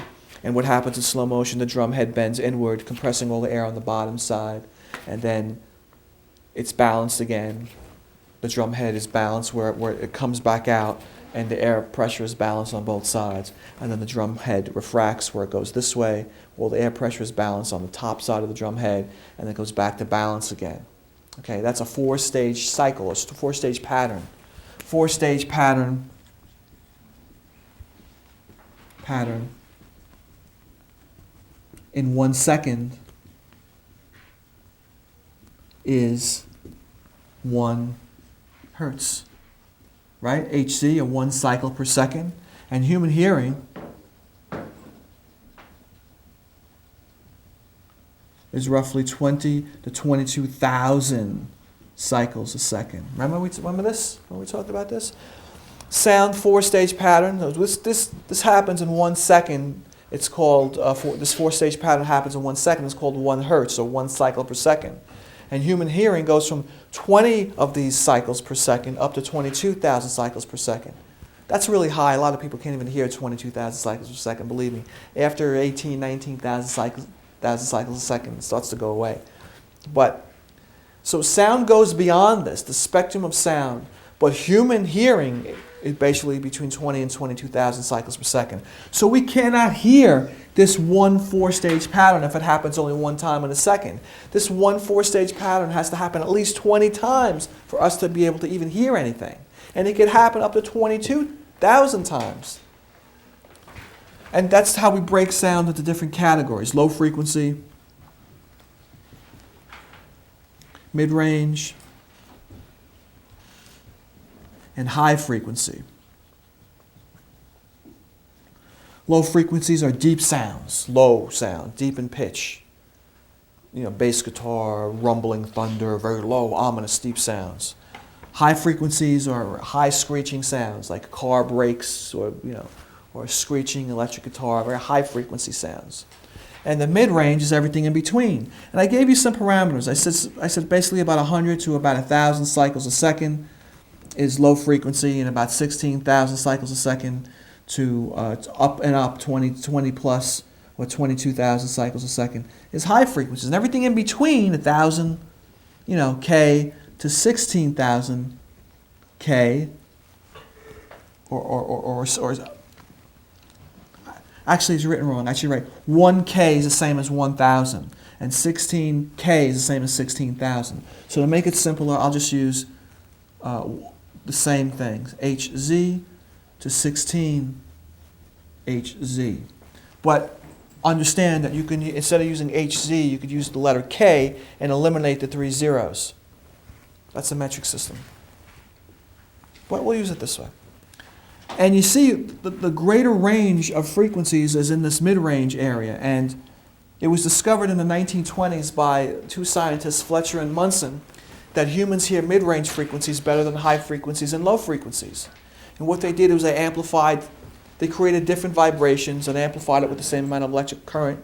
and what happens in slow motion, the drum head bends inward, compressing all the air on the bottom side, and then it's balanced again. The drum head is balanced where it comes back out, and the air pressure is balanced on both sides. And then the drum head refracts where it goes this way, while the air pressure is balanced on the top side of the drum head, and then it goes back to balance again. Okay, that's a 4-stage cycle, a 4-stage pattern. 4-stage pattern in 1 second is 1 hertz, right? Hz, or 1 cycle per second. And human hearing is roughly 20 to 22,000 cycles a second. Remember this when we talked about this? Sound 4-stage pattern. This happens in 1 second. It's called this 4-stage pattern happens in 1 second. It's called 1 hertz, or 1 cycle per second. And human hearing goes from 20 of these cycles per second up to 22,000 cycles per second. That's really high. A lot of people can't even hear 22,000 cycles per second. Believe me, after 18, 19,000 cycles a second, it starts to go away. But so sound goes beyond this, the spectrum of sound. But human hearing is basically between 20 and 22,000 cycles per second. So we cannot hear this 1 4-stage pattern if it happens only 1 time in a second. This 1 4-stage pattern has to happen at least 20 times for us to be able to even hear anything. And it could happen up to 22,000 times. And that's how we break sound into different categories: low frequency, mid-range, and high frequency. Low frequencies are deep sounds, low sound, deep in pitch. You know, bass guitar, rumbling thunder, very low, ominous, deep sounds. High frequencies are high screeching sounds, like car brakes, or or screeching electric guitar, very high frequency sounds. And the mid-range is everything in between. And I gave you some parameters. I said basically about 100 to about 1,000 cycles a second is low frequency, and about 16,000 cycles a second to up 20 plus, or 22,000 cycles a second is high frequencies. And everything in between 1,000, K to 16,000 K, or actually it's written wrong. I should write 1K is the same as 1,000, and 16K is the same as 16,000. So to make it simpler, I'll just use the same things, Hz to 16 Hz. But understand that you can, instead of using Hz, you could use the letter K and eliminate the 3 zeros. That's a metric system. But we'll use it this way. And you see, the greater range of frequencies is in this mid-range area. And it was discovered in the 1920s by 2 scientists, Fletcher and Munson, that humans hear mid-range frequencies better than high frequencies and low frequencies. And what they did was they created different vibrations and amplified it with the same amount of electric current.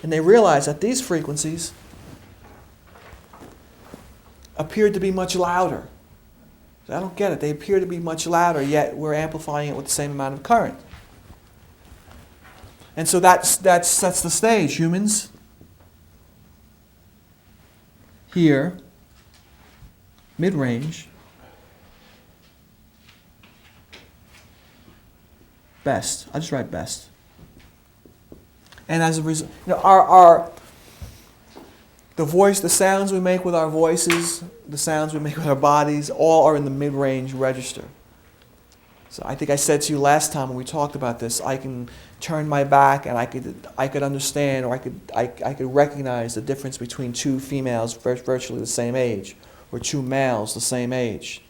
And they realized that these frequencies appeared to be much louder. I don't get it. They appear to be much louder, yet we're amplifying it with the same amount of current. And so that sets the stage. Humans hear mid-range best. I'll just write best. And as a result, the voice, the sounds we make with our voices, the sounds we make with our bodies, all are in the mid-range register. So I think I said to you last time when we talked about this, I can turn my back and I could understand, or I could recognize the difference between 2 females virtually the same age, or 2 males the same age,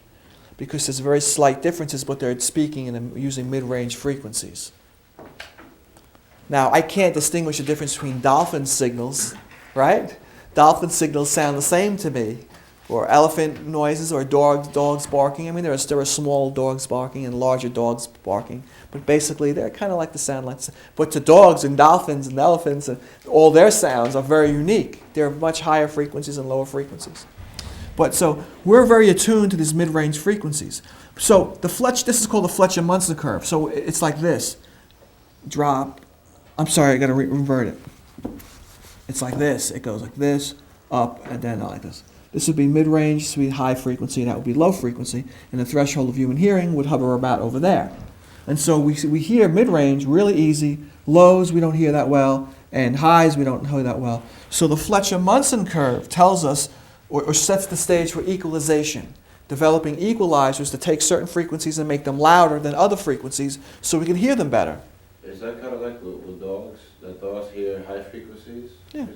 because there's very slight differences, but they're speaking and using mid-range frequencies. Now I can't distinguish the difference between dolphin signals, right? Dolphin signals sound the same to me, or elephant noises, or dogs barking. I mean, there are small dogs barking and larger dogs barking, but basically they're kind of like the sound like. But to dogs and dolphins and elephants, and all their sounds are very unique. They're much higher frequencies and lower frequencies. But so we're very attuned to these mid-range frequencies. So this is called the Fletcher-Munson curve. So it's like this: drop. I'm sorry, I got to revert it. It's like this. It goes like this, up, and then like this. This would be mid-range, this would be high frequency, and that would be low frequency. And the threshold of human hearing would hover about over there. And so we hear mid-range really easy. Lows we don't hear that well, and highs we don't hear that well. So the Fletcher-Munson curve tells us, or sets the stage for equalization, developing equalizers to take certain frequencies and make them louder than other frequencies so we can hear them better. Is that kind of like with dogs? That dogs hear high frequencies? Yeah.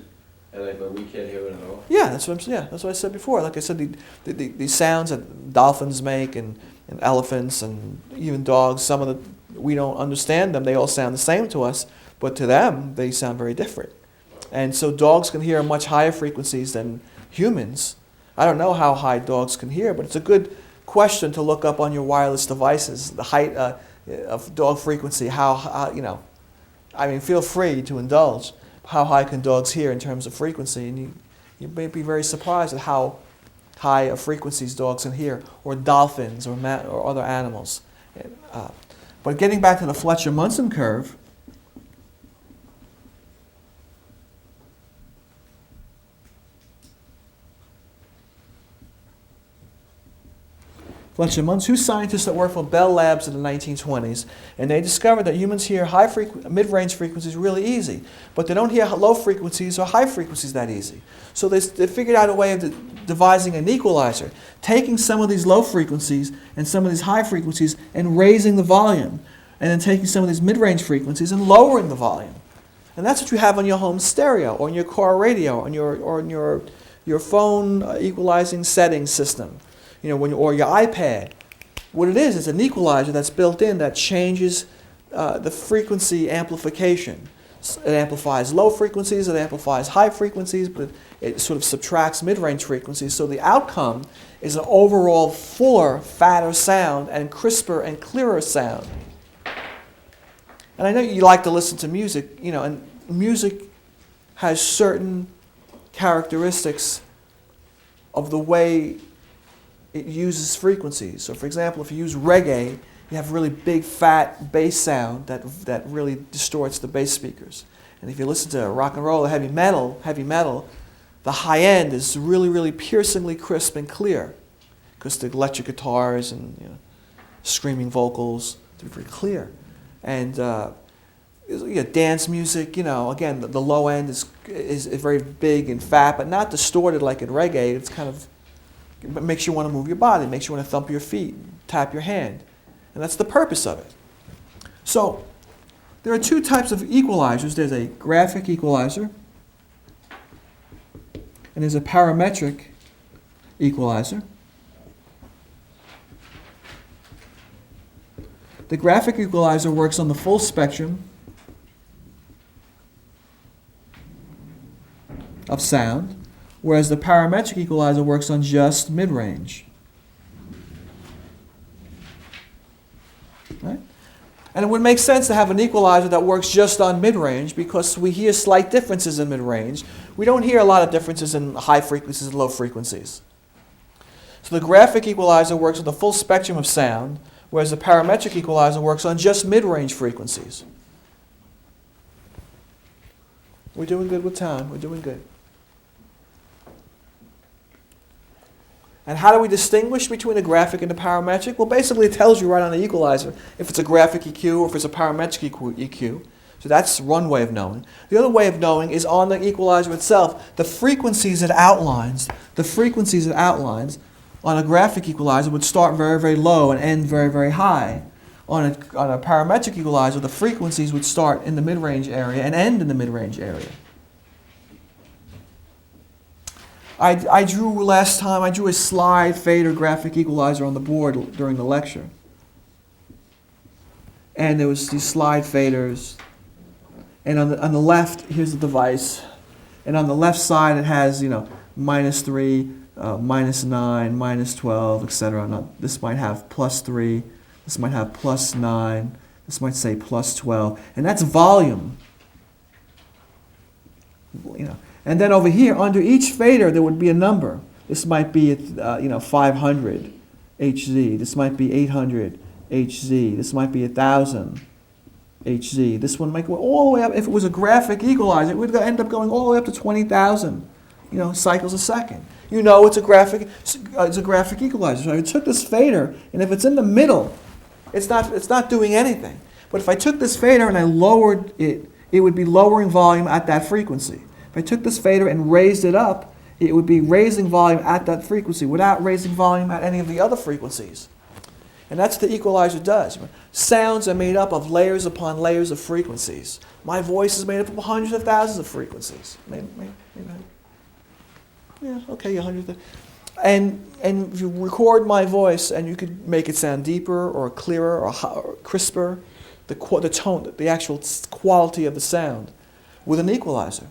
And like, but we can't hear it at all? Yeah, that's what that's what I said before. Like I said, the sounds that dolphins make and elephants and even dogs, some of the, we don't understand them. They all sound the same to us, but to them, they sound very different. And so dogs can hear much higher frequencies than humans. I don't know how high dogs can hear, but it's a good question to look up on your wireless devices, the height of dog frequency, how, you know, I mean, feel free to indulge. How high can dogs hear in terms of frequency? And you may be very surprised at how high of frequencies dogs can hear, or dolphins, or other animals. But getting back to the Fletcher-Munson curve, Fletcher-Munson, two scientists that worked for Bell Labs in the 1920s, and they discovered that humans hear mid-range frequencies really easy, but they don't hear low frequencies or high frequencies that easy. So they figured out a way of devising an equalizer, taking some of these low frequencies and some of these high frequencies and raising the volume, and then taking some of these mid-range frequencies and lowering the volume. And that's what you have on your home stereo, or on your car radio, or on your phone equalizing settings system. You know, or your iPad. What it is an equalizer that's built in that changes the frequency amplification. It amplifies low frequencies, it amplifies high frequencies, but it sort of subtracts mid-range frequencies. So the outcome is an overall fuller, fatter sound and crisper and clearer sound. And I know you like to listen to music, you know, and music has certain characteristics of the way it uses frequencies. So for example, if you use reggae, you have really big fat bass sound that really distorts the bass speakers. And if you listen to rock and roll or heavy metal, the high end is really, really piercingly crisp and clear, because the electric guitars and, you know, screaming vocals, they're very clear. And dance music, you know, again, the low end is very big and fat, but not distorted like in reggae. It's kind of, it makes you want to move your body, makes you want to thump your feet, tap your hand. And that's the purpose of it. So there are two types of equalizers. There's a graphic equalizer, and there's a parametric equalizer. The graphic equalizer works on the full spectrum of sound, whereas the parametric equalizer works on just mid-range. Right? And it would make sense to have an equalizer that works just on mid-range, because we hear slight differences in mid-range. We don't hear a lot of differences in high frequencies and low frequencies. So the graphic equalizer works on the full spectrum of sound, whereas the parametric equalizer works on just mid-range frequencies. We're doing good with time. We're doing good. And how do we distinguish between the graphic and the parametric? Well, basically it tells you right on the equalizer if it's a graphic EQ or if it's a parametric EQ. So that's one way of knowing. The other way of knowing is on the equalizer itself, the frequencies it outlines. The frequencies it outlines on a graphic equalizer would start very, very low and end very, very high. On a parametric equalizer, the frequencies would start in the mid-range area and end in the mid-range area. I drew last time, I drew a slide fader graphic equalizer on the board during the lecture. And there was these slide faders. And on the left, here's the device. And on the left side, it has, you know, -3, -9, -12, etc. Now, this might have +3. This might have +9. This might say +12. And that's volume. You know. And then over here, under each fader, there would be a number. This might be, 500 Hz. This might be 800 Hz. This might be 1,000 Hz. This one might go all the way up. If it was a graphic equalizer, it would end up going all the way up to 20,000, cycles a second. You know it's a graphic equalizer. So I took this fader, and if it's in the middle, it's not doing anything. But if I took this fader and I lowered it, it would be lowering volume at that frequency. If I took this fader and raised it up, it would be raising volume at that frequency without raising volume at any of the other frequencies. And that's what the equalizer does. Sounds are made up of layers upon layers of frequencies. My voice is made up of hundreds of thousands of frequencies. Yeah, okay, 100. And if you record my voice, and you could make it sound deeper or clearer or crisper, the tone, the actual quality of the sound, with an equalizer.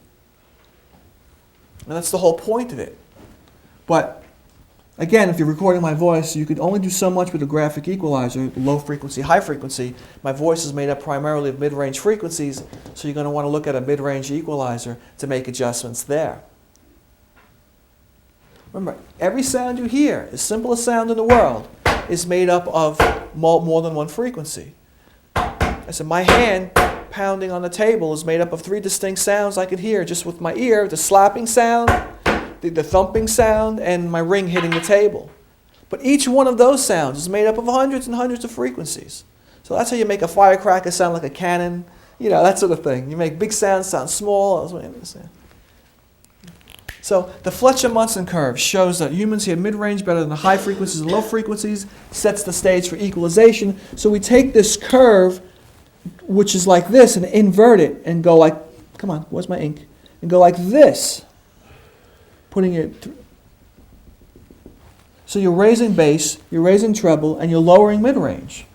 And that's the whole point of it. But again, if you're recording my voice, you could only do so much with a graphic equalizer, low frequency, high frequency. My voice is made up primarily of mid-range frequencies, so you're going to want to look at a mid-range equalizer to make adjustments there. Remember, every sound you hear, the simplest sound in the world, is made up of more than one frequency. I said, my hand pounding on the table is made up of 3 distinct sounds I could hear just with my ear: the slapping sound, the thumping sound, and my ring hitting the table. But each one of those sounds is made up of hundreds and hundreds of frequencies. So that's how you make a firecracker sound like a cannon, that sort of thing. You make big sounds sound small. That's what I understand. So the Fletcher-Munson curve shows that humans hear mid-range better than the high frequencies and low frequencies, sets the stage for equalization. So we take this curve, which is like this, and invert it and go like, come on, where's my ink? And go like this, putting it. So you're raising bass, you're raising treble, and you're lowering mid-range.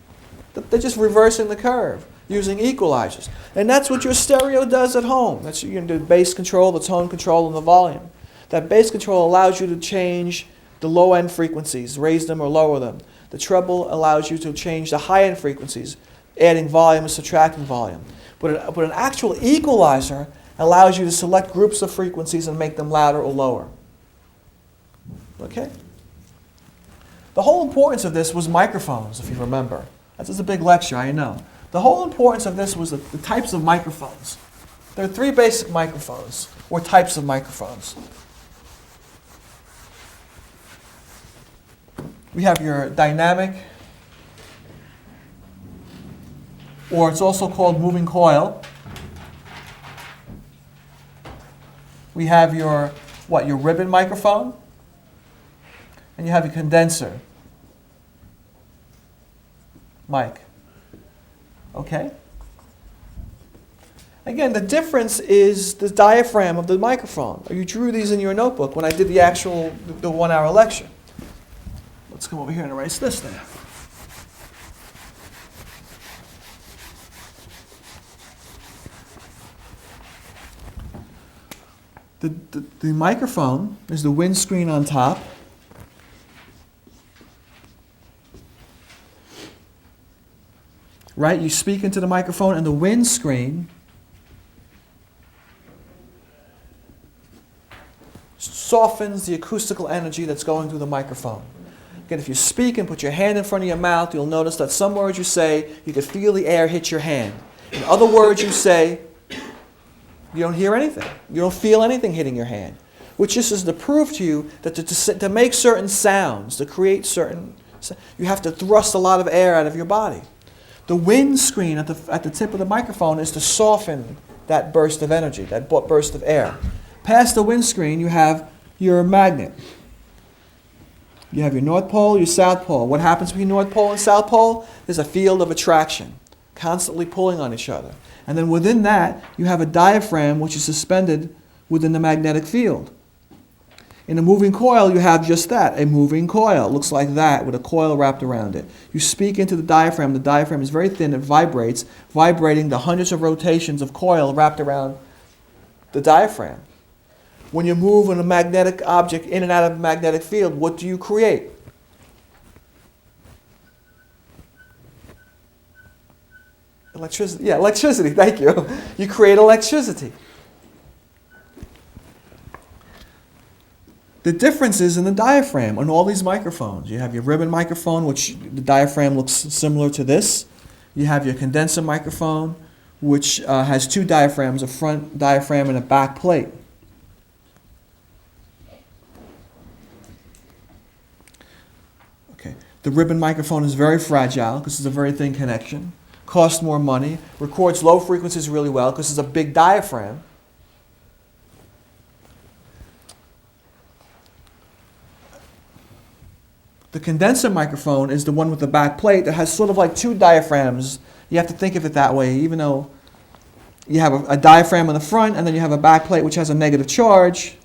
They're just reversing the curve using equalizers. And that's what your stereo does at home. That's you can do bass control, the tone control, and the volume. That bass control allows you to change the low-end frequencies, raise them or lower them. The treble allows you to change the high-end frequencies, adding volume or subtracting volume. But an actual equalizer allows you to select groups of frequencies and make them louder or lower. Okay? The whole importance of this was microphones, if you remember. This is a big lecture, I know. The whole importance of this was the types of microphones. There are 3 basic microphones, or types of microphones. We have your dynamic, or it's also called moving coil. We have your ribbon microphone, and you have your condenser mic. Okay? Again, the difference is the diaphragm of the microphone. You drew these in your notebook when I did the 1-hour lecture. Let's come over here and erase this now. The microphone is the windscreen on top. Right? You speak into the microphone, and the windscreen softens the acoustical energy that's going through the microphone. Again, if you speak and put your hand in front of your mouth, you'll notice that some words you say, you can feel the air hit your hand. In other words you say, you don't hear anything. You don't feel anything hitting your hand. Which just is to prove to you that to make certain sounds, to create certain, you have to thrust a lot of air out of your body. The windscreen at the tip of the microphone is to soften that burst of energy, that burst of air. Past the windscreen, you have your magnet. You have your North Pole, your South Pole. What happens between North Pole and South Pole? There's a field of attraction, constantly pulling on each other. And then within that, you have a diaphragm which is suspended within the magnetic field. In a moving coil, you have just that, a moving coil. It looks like that with a coil wrapped around it. You speak into the diaphragm. The diaphragm is very thin. It vibrates, vibrating the hundreds of rotations of coil wrapped around the diaphragm. When you move a magnetic object in and out of a magnetic field, what do you create? Electricity. Yeah, electricity. Thank you. You create electricity. The difference is in the diaphragm on all these microphones. You have your ribbon microphone, which the diaphragm looks similar to this. You have your condenser microphone, which has 2 diaphragms, a front diaphragm and a back plate. Okay. The ribbon microphone is very fragile because it's a very thin connection. Costs more money. Records low frequencies really well because it's a big diaphragm. The condenser microphone is the one with the back plate that has sort of like two diaphragms. You have to think of it that way, even though you have a diaphragm in the front and then you have a back plate which has a negative charge,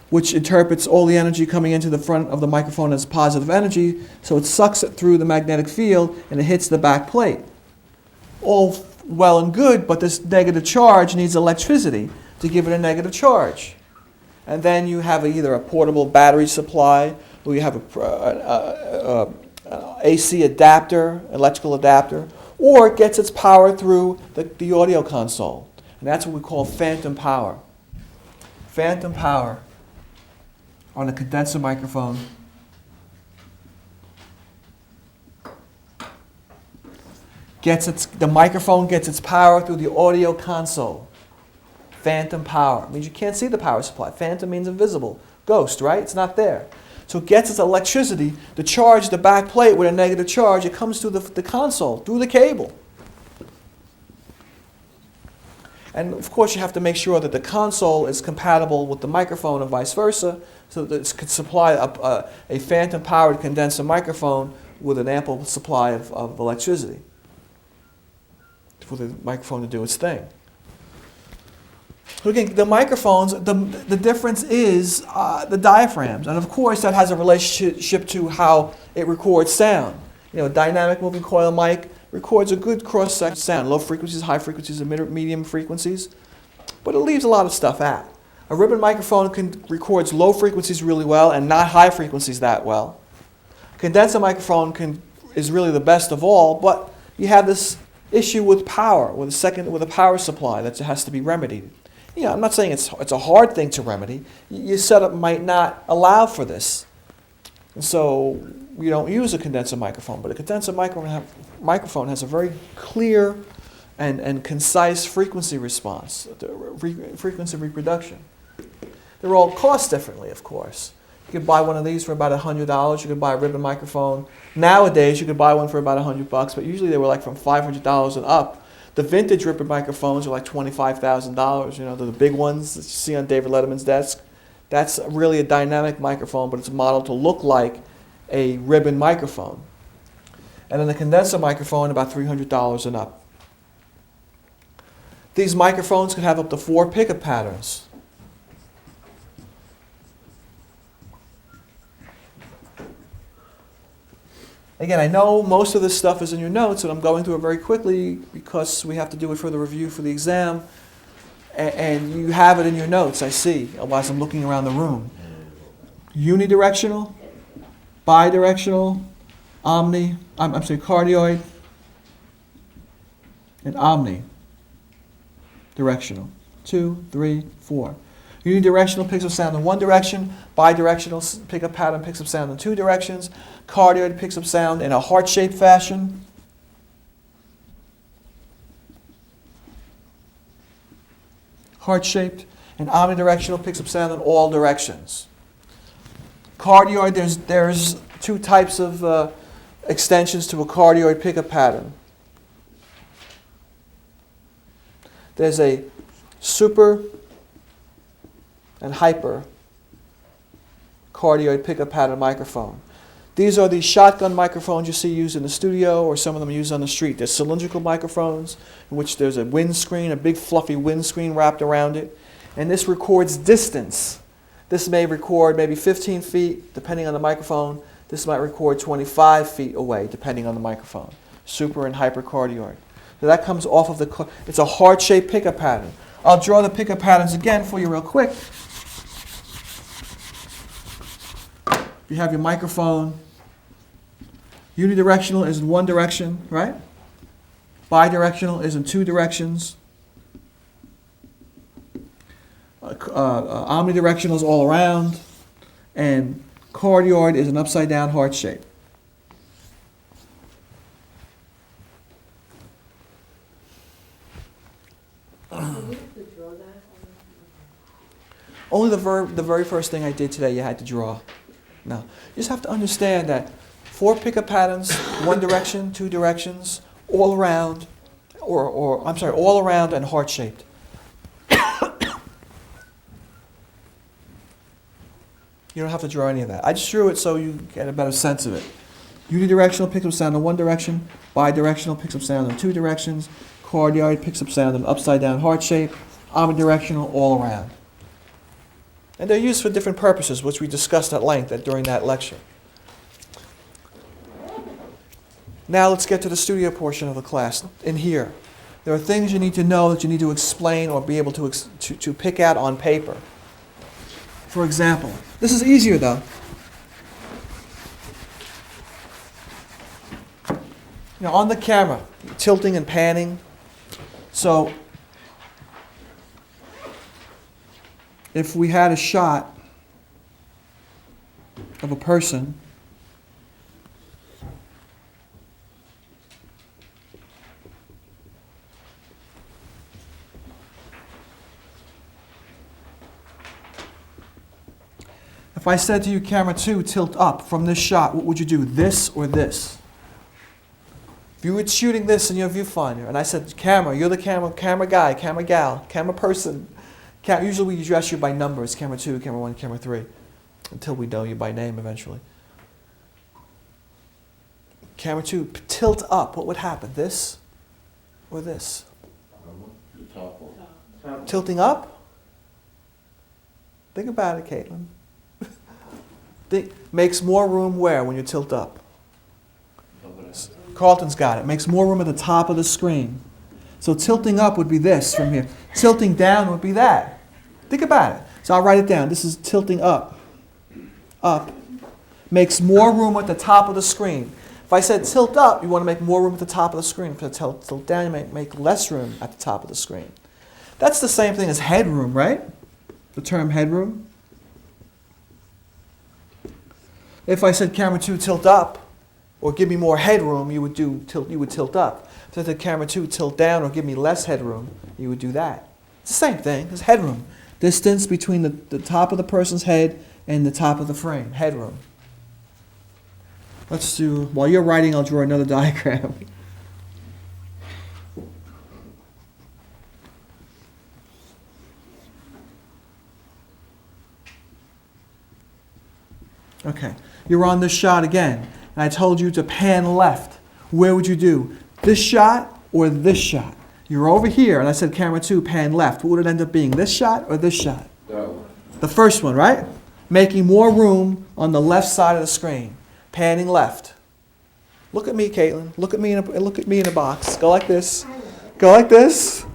which interprets all the energy coming into the front of the microphone as positive energy, so it sucks it through the magnetic field and it hits the back plate. All well and good, but this negative charge needs electricity to give it a negative charge. And then you have either a portable battery supply, or you have a AC adapter, electrical adapter, or it gets its power through the audio console. And that's what we call phantom power. Phantom power on a condenser microphone the microphone gets its power through the audio console. Phantom power means you can't see the power supply. Phantom means invisible. Ghost, right? It's not there. So it gets its electricity to charge the back plate with a negative charge. It comes through the console, through the cable. And of course you have to make sure that the console is compatible with the microphone and vice versa, so that it could supply a phantom powered condenser microphone with an ample supply of electricity for the microphone to do its thing. Again, the microphones, the difference is the diaphragms. And of course that has a relationship to how it records sound. You know, a dynamic moving coil mic records a good cross-section sound, low frequencies, high frequencies, and medium frequencies, but it leaves a lot of stuff out. A ribbon microphone records low frequencies really well and not high frequencies that well. A condenser microphone is really the best of all, but you have this issue with power, with a power supply that has to be remedied. You know, I'm not saying it's a hard thing to remedy. Your setup might not allow for this, and so you don't use a condenser microphone. But a condenser microphone has a very clear and concise frequency response, frequency reproduction. They're all cost differently, of course. You could buy one of these for about $100. You could buy a ribbon microphone. Nowadays, you could buy one for about $100, but usually they were like from $500 and up. The vintage ribbon microphones are like $25,000. You know, they're the big ones that you see on David Letterman's desk. That's really a dynamic microphone, but it's modeled to look like a ribbon microphone. And then the condenser microphone, about $300 and up. These microphones can have up to 4 pickup patterns. Again, I know most of this stuff is in your notes, and I'm going through it very quickly because we have to do it for the review for the exam. And you have it in your notes, I see, otherwise I'm looking around the room. Unidirectional, bidirectional, cardioid, and omnidirectional. 2, 3, 4. Unidirectional picks up sound in one direction. Bidirectional pickup pattern picks up sound in 2 directions. Cardioid picks up sound in a heart-shaped fashion. Heart-shaped. And omnidirectional picks up sound in all directions. Cardioid, there's 2 types of extensions to a cardioid pickup pattern. There's a super and hyper cardioid pickup pattern microphone. These are the shotgun microphones you see used in the studio, or some of them used on the street. They're cylindrical microphones in which there's a windscreen, a big fluffy windscreen wrapped around it, and this records distance. This may record maybe 15 feet, depending on the microphone. This might record 25 feet away, depending on the microphone. Super and hypercardioid. So that comes off of it's a heart-shaped pickup pattern. I'll draw the pickup patterns again for you real quick. You have your microphone. Unidirectional is in one direction, right? Bidirectional is in 2 directions. Omnidirectional is all around. And cardioid is an upside-down heart shape. Only the very first thing I did today you had to draw. No. You just have to understand that 4 pickup patterns, 1 direction, 2 directions, all around, all around and heart-shaped. You don't have to draw any of that. I just drew it so you get a better sense of it. Unidirectional picks up sound in one direction, bidirectional picks up sound in two directions, cardioid picks up sound in upside down heart shape, omnidirectional all around. And they're used for different purposes, which we discussed at length during that lecture. Now let's get to the studio portion of the class. In here, there are things you need to know that you need to explain or be able to pick out on paper. For example, this is easier though. Now on the camera, tilting and panning. So if we had a shot of a person, if I said to you, camera 2, tilt up from this shot, what would you do, this or this? If you were shooting this in your viewfinder, and I said, camera, you're the camera guy, camera gal, camera person. Usually we address you by numbers, camera 2, camera 1, camera 3, until we know you by name eventually. Camera 2, tilt up, what would happen, this or this? The top one. Tilting up? Think about it, Caitlin. Makes more room where when you tilt up? Carlton's got it. Makes more room at the top of the screen. So tilting up would be this from here. Tilting down would be that. Think about it. So I'll write it down. This is tilting up. Up. Makes more room at the top of the screen. If I said tilt up, you want to make more room at the top of the screen. If I tilt down, you make less room at the top of the screen. That's the same thing as headroom, right? The term headroom. If I said camera 2 tilt up, or give me more headroom, you would tilt up. If I said camera 2 tilt down, or give me less headroom, you would do that. It's the same thing. It's headroom. Distance between the top of the person's head and the top of the frame. Headroom. Let's do, while you're writing, I'll draw another diagram. Okay, you're on this shot again, and I told you to pan left. Where would you do? This shot or this shot? You're over here, and I said camera 2, pan left. What would it end up being, this shot or this shot? That one. The first one, right? Making more room on the left side of the screen. Panning left. Look at me, Caitlin. Look at me in a box. Go like this. Go like this.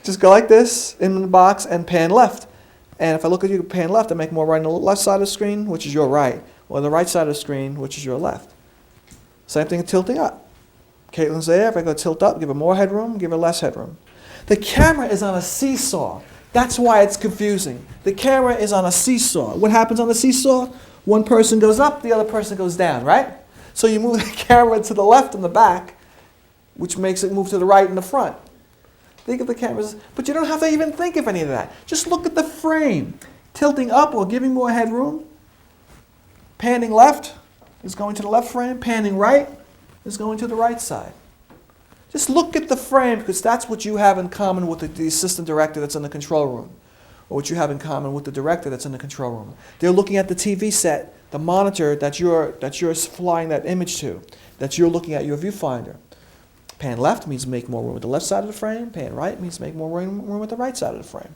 Just go like this in the box and pan left. And if I look at you pan left, I make more right on the left side of the screen, which is your right, or the right side of the screen, which is your left. Same thing tilting up. Caitlin's there. If I go tilt up, give her more headroom, give her less headroom. The camera is on a seesaw. That's why it's confusing. The camera is on a seesaw. What happens on the seesaw? One person goes up, the other person goes down, right? So you move the camera to the left and the back, which makes it move to the right and the front. Think of the cameras, but you don't have to even think of any of that. Just look at the frame. Tilting up or giving more headroom. Panning left is going to the left frame. Panning right is going to the right side. Just look at the frame, because that's what you have in common with the assistant director that's in the control room, or what you have in common with the director that's in the control room. They're looking at the TV set, the monitor that you're flying that image to, that you're looking at your viewfinder. Pan left means make more room with the left side of the frame. Pan right means make more room with the right side of the frame.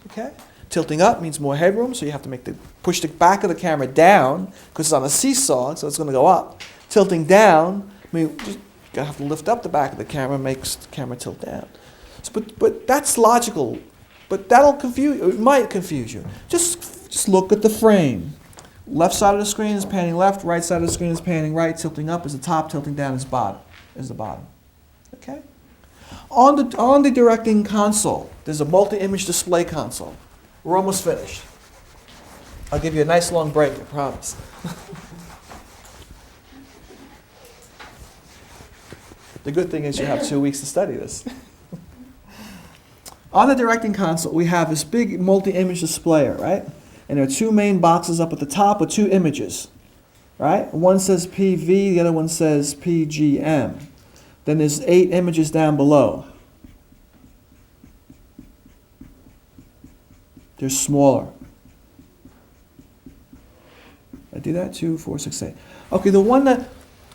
Okay? Tilting up means more headroom, so you have to push the back of the camera down, because it's on a seesaw, so it's going to go up. Tilting down, you have to lift up the back of the camera, makes the camera tilt down. But that's logical. But that'll confuse you. It might confuse you. Just look at the frame. Left side of the screen is panning left, right side of the screen is panning right, tilting up is the top, tilting down is the bottom. Okay? On the directing console, there's a multi-image display console. We're almost finished. I'll give you a nice long break, I promise. The good thing is you have 2 weeks to study this. On the directing console, we have this big multi-image displayer, right? And there are two main boxes up at the top with two images, right? One says PV, the other one says PGM. Then there's 8 images down below. They're smaller. do that? 2, 4, 6, 8. Okay, the one that,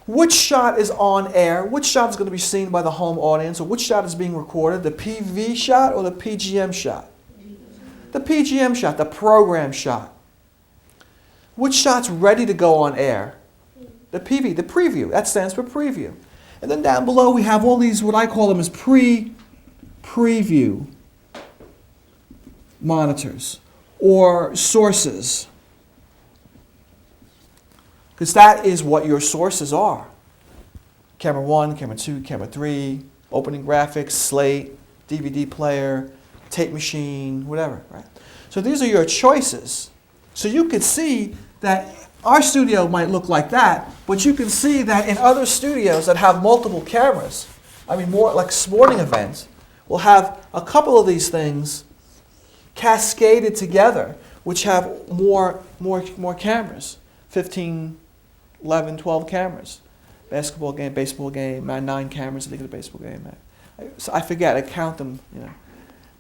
which shot is on air? Which shot is going to be seen by the home audience? Or which shot is being recorded? The PV shot or the PGM shot? The PGM shot, the program shot. Which shot's ready to go on air? The PV, the preview. That stands for preview. And then down below we have all these, what I call them as preview monitors or sources. Because that is what your sources are. Camera 1, camera 2, camera 3, opening graphics, slate, DVD player, tape machine, whatever, right? So these are your choices. So you could see that our studio might look like that, but you can see that in other studios that have multiple cameras, I mean more like sporting events, will have a couple of these things cascaded together, which have more cameras, 15, 11, 12 cameras. Basketball game, baseball game, 9 cameras, I think of the baseball game. So I forget, I count them, you know.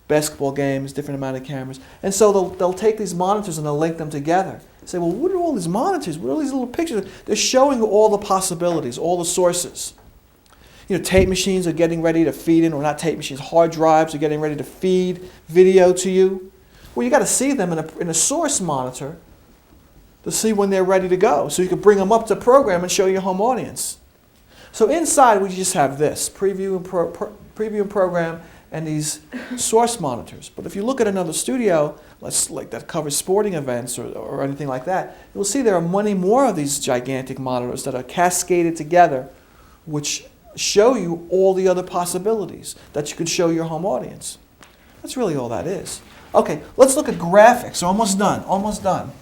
Basketball games, different amount of cameras. And so they'll take these monitors and they'll link them together. Say, well, what are all these monitors? What are these little pictures? They're showing all the possibilities, all the sources. You know, tape machines are getting ready to feed in, or not tape machines, hard drives are getting ready to feed video to you. Well, you got to see them in a source monitor to see when they're ready to go. So you can bring them up to program and show your home audience. So inside we just have this, preview and program, and these source monitors. But if you look at another studio, like that covers sporting events or anything like that, you'll see there are many more of these gigantic monitors that are cascaded together, which show you all the other possibilities that you can show your home audience. That's really all that is. Okay, let's look at graphics. Almost done, almost done.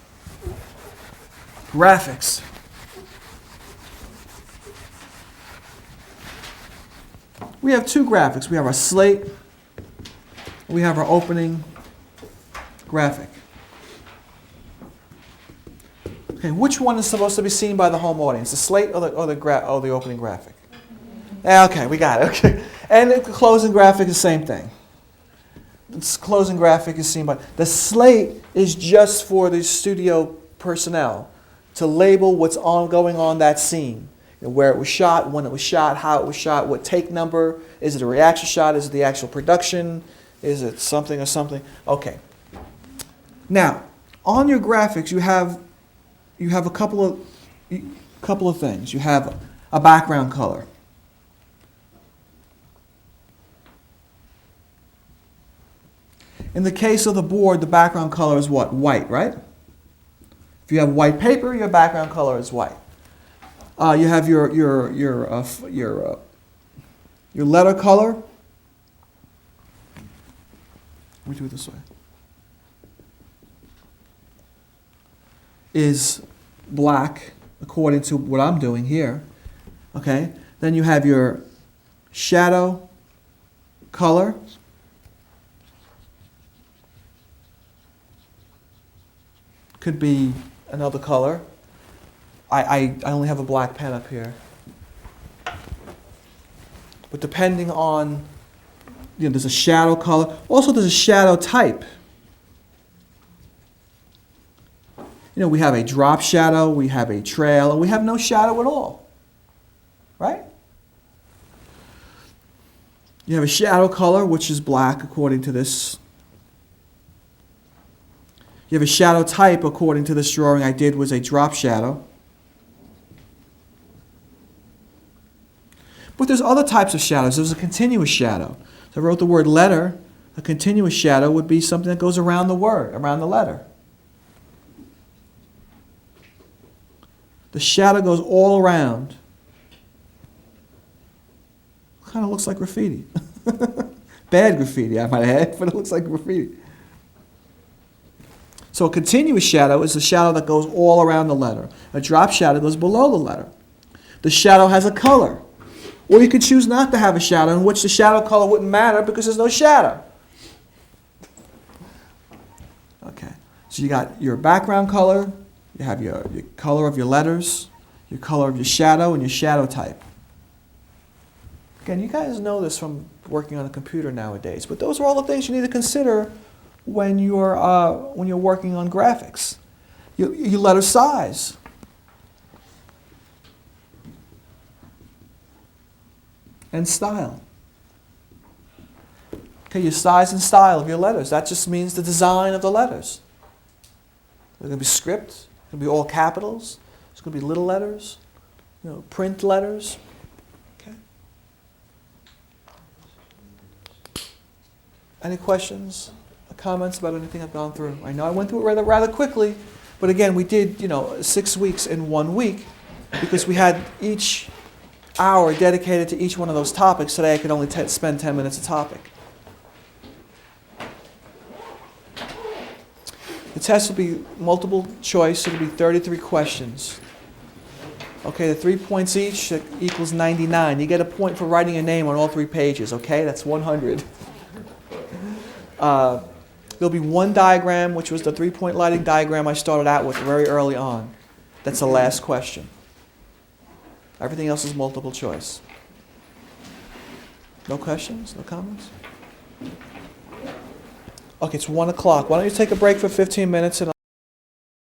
Graphics. We have 2 graphics. We have our slate. We have our opening graphic. Okay, which one is supposed to be seen by the home audience? The slate or the opening graphic? Okay, we got it. Okay, and the closing graphic is the same thing. The closing graphic is seen by the slate is just for the studio personnel to label what's going on that scene. Where it was shot, when it was shot, how it was shot, what take number, is it a reaction shot, is it the actual production, is it something or something? Okay. Now, on your graphics, you have a couple of things. You have a background color. In the case of the board, the background color is what? White, right? If you have white paper, your background color is white. You have your letter color. Let me do it this way. Is black, according to what I'm doing here. Okay. Then you have your shadow color. Could be another color. I only have a black pen up here. But depending on, there's a shadow color. Also, there's a shadow type. We have a drop shadow, we have a trail, and we have no shadow at all. Right? You have a shadow color, which is black, according to this. You have a shadow type, according to this drawing I did, was a drop shadow. But there's other types of shadows. There's a continuous shadow. So I wrote the word letter. A continuous shadow would be something that goes around the word, around the letter. The shadow goes all around. Kind of looks like graffiti. Bad graffiti, I might add, but it looks like graffiti. So a continuous shadow is a shadow that goes all around the letter. A drop shadow goes below the letter. The shadow has a color. Or you could choose not to have a shadow, in which the shadow color wouldn't matter because there's no shadow. Okay, so you got your background color, you have your color of your letters, your color of your shadow, and your shadow type. Again, you guys know this from working on a computer nowadays, but those are all the things you need to consider when you're working on graphics. Your letter size. and style. Okay, your size and style of your letters. That just means the design of the letters. They're going to be script. It's going to be all capitals. It's going to be little letters. Print letters. Okay. Any questions, comments about anything I've gone through? I know I went through it rather quickly, but again, we did 6 weeks in 1 week because we had each hour dedicated to each one of those topics. Today I could only spend 10 minutes a topic. The test will be multiple choice. It'll be 33 questions. Okay, the 3 points each equals 99. You get a point for writing your name on all 3 pages, okay? That's 100. There'll be one diagram, which was the 3-point lighting diagram I started out with very early on. That's the last question. Everything else is multiple choice. No questions? No comments? Okay, it's 1 o'clock. Why don't you take a break for 15 minutes and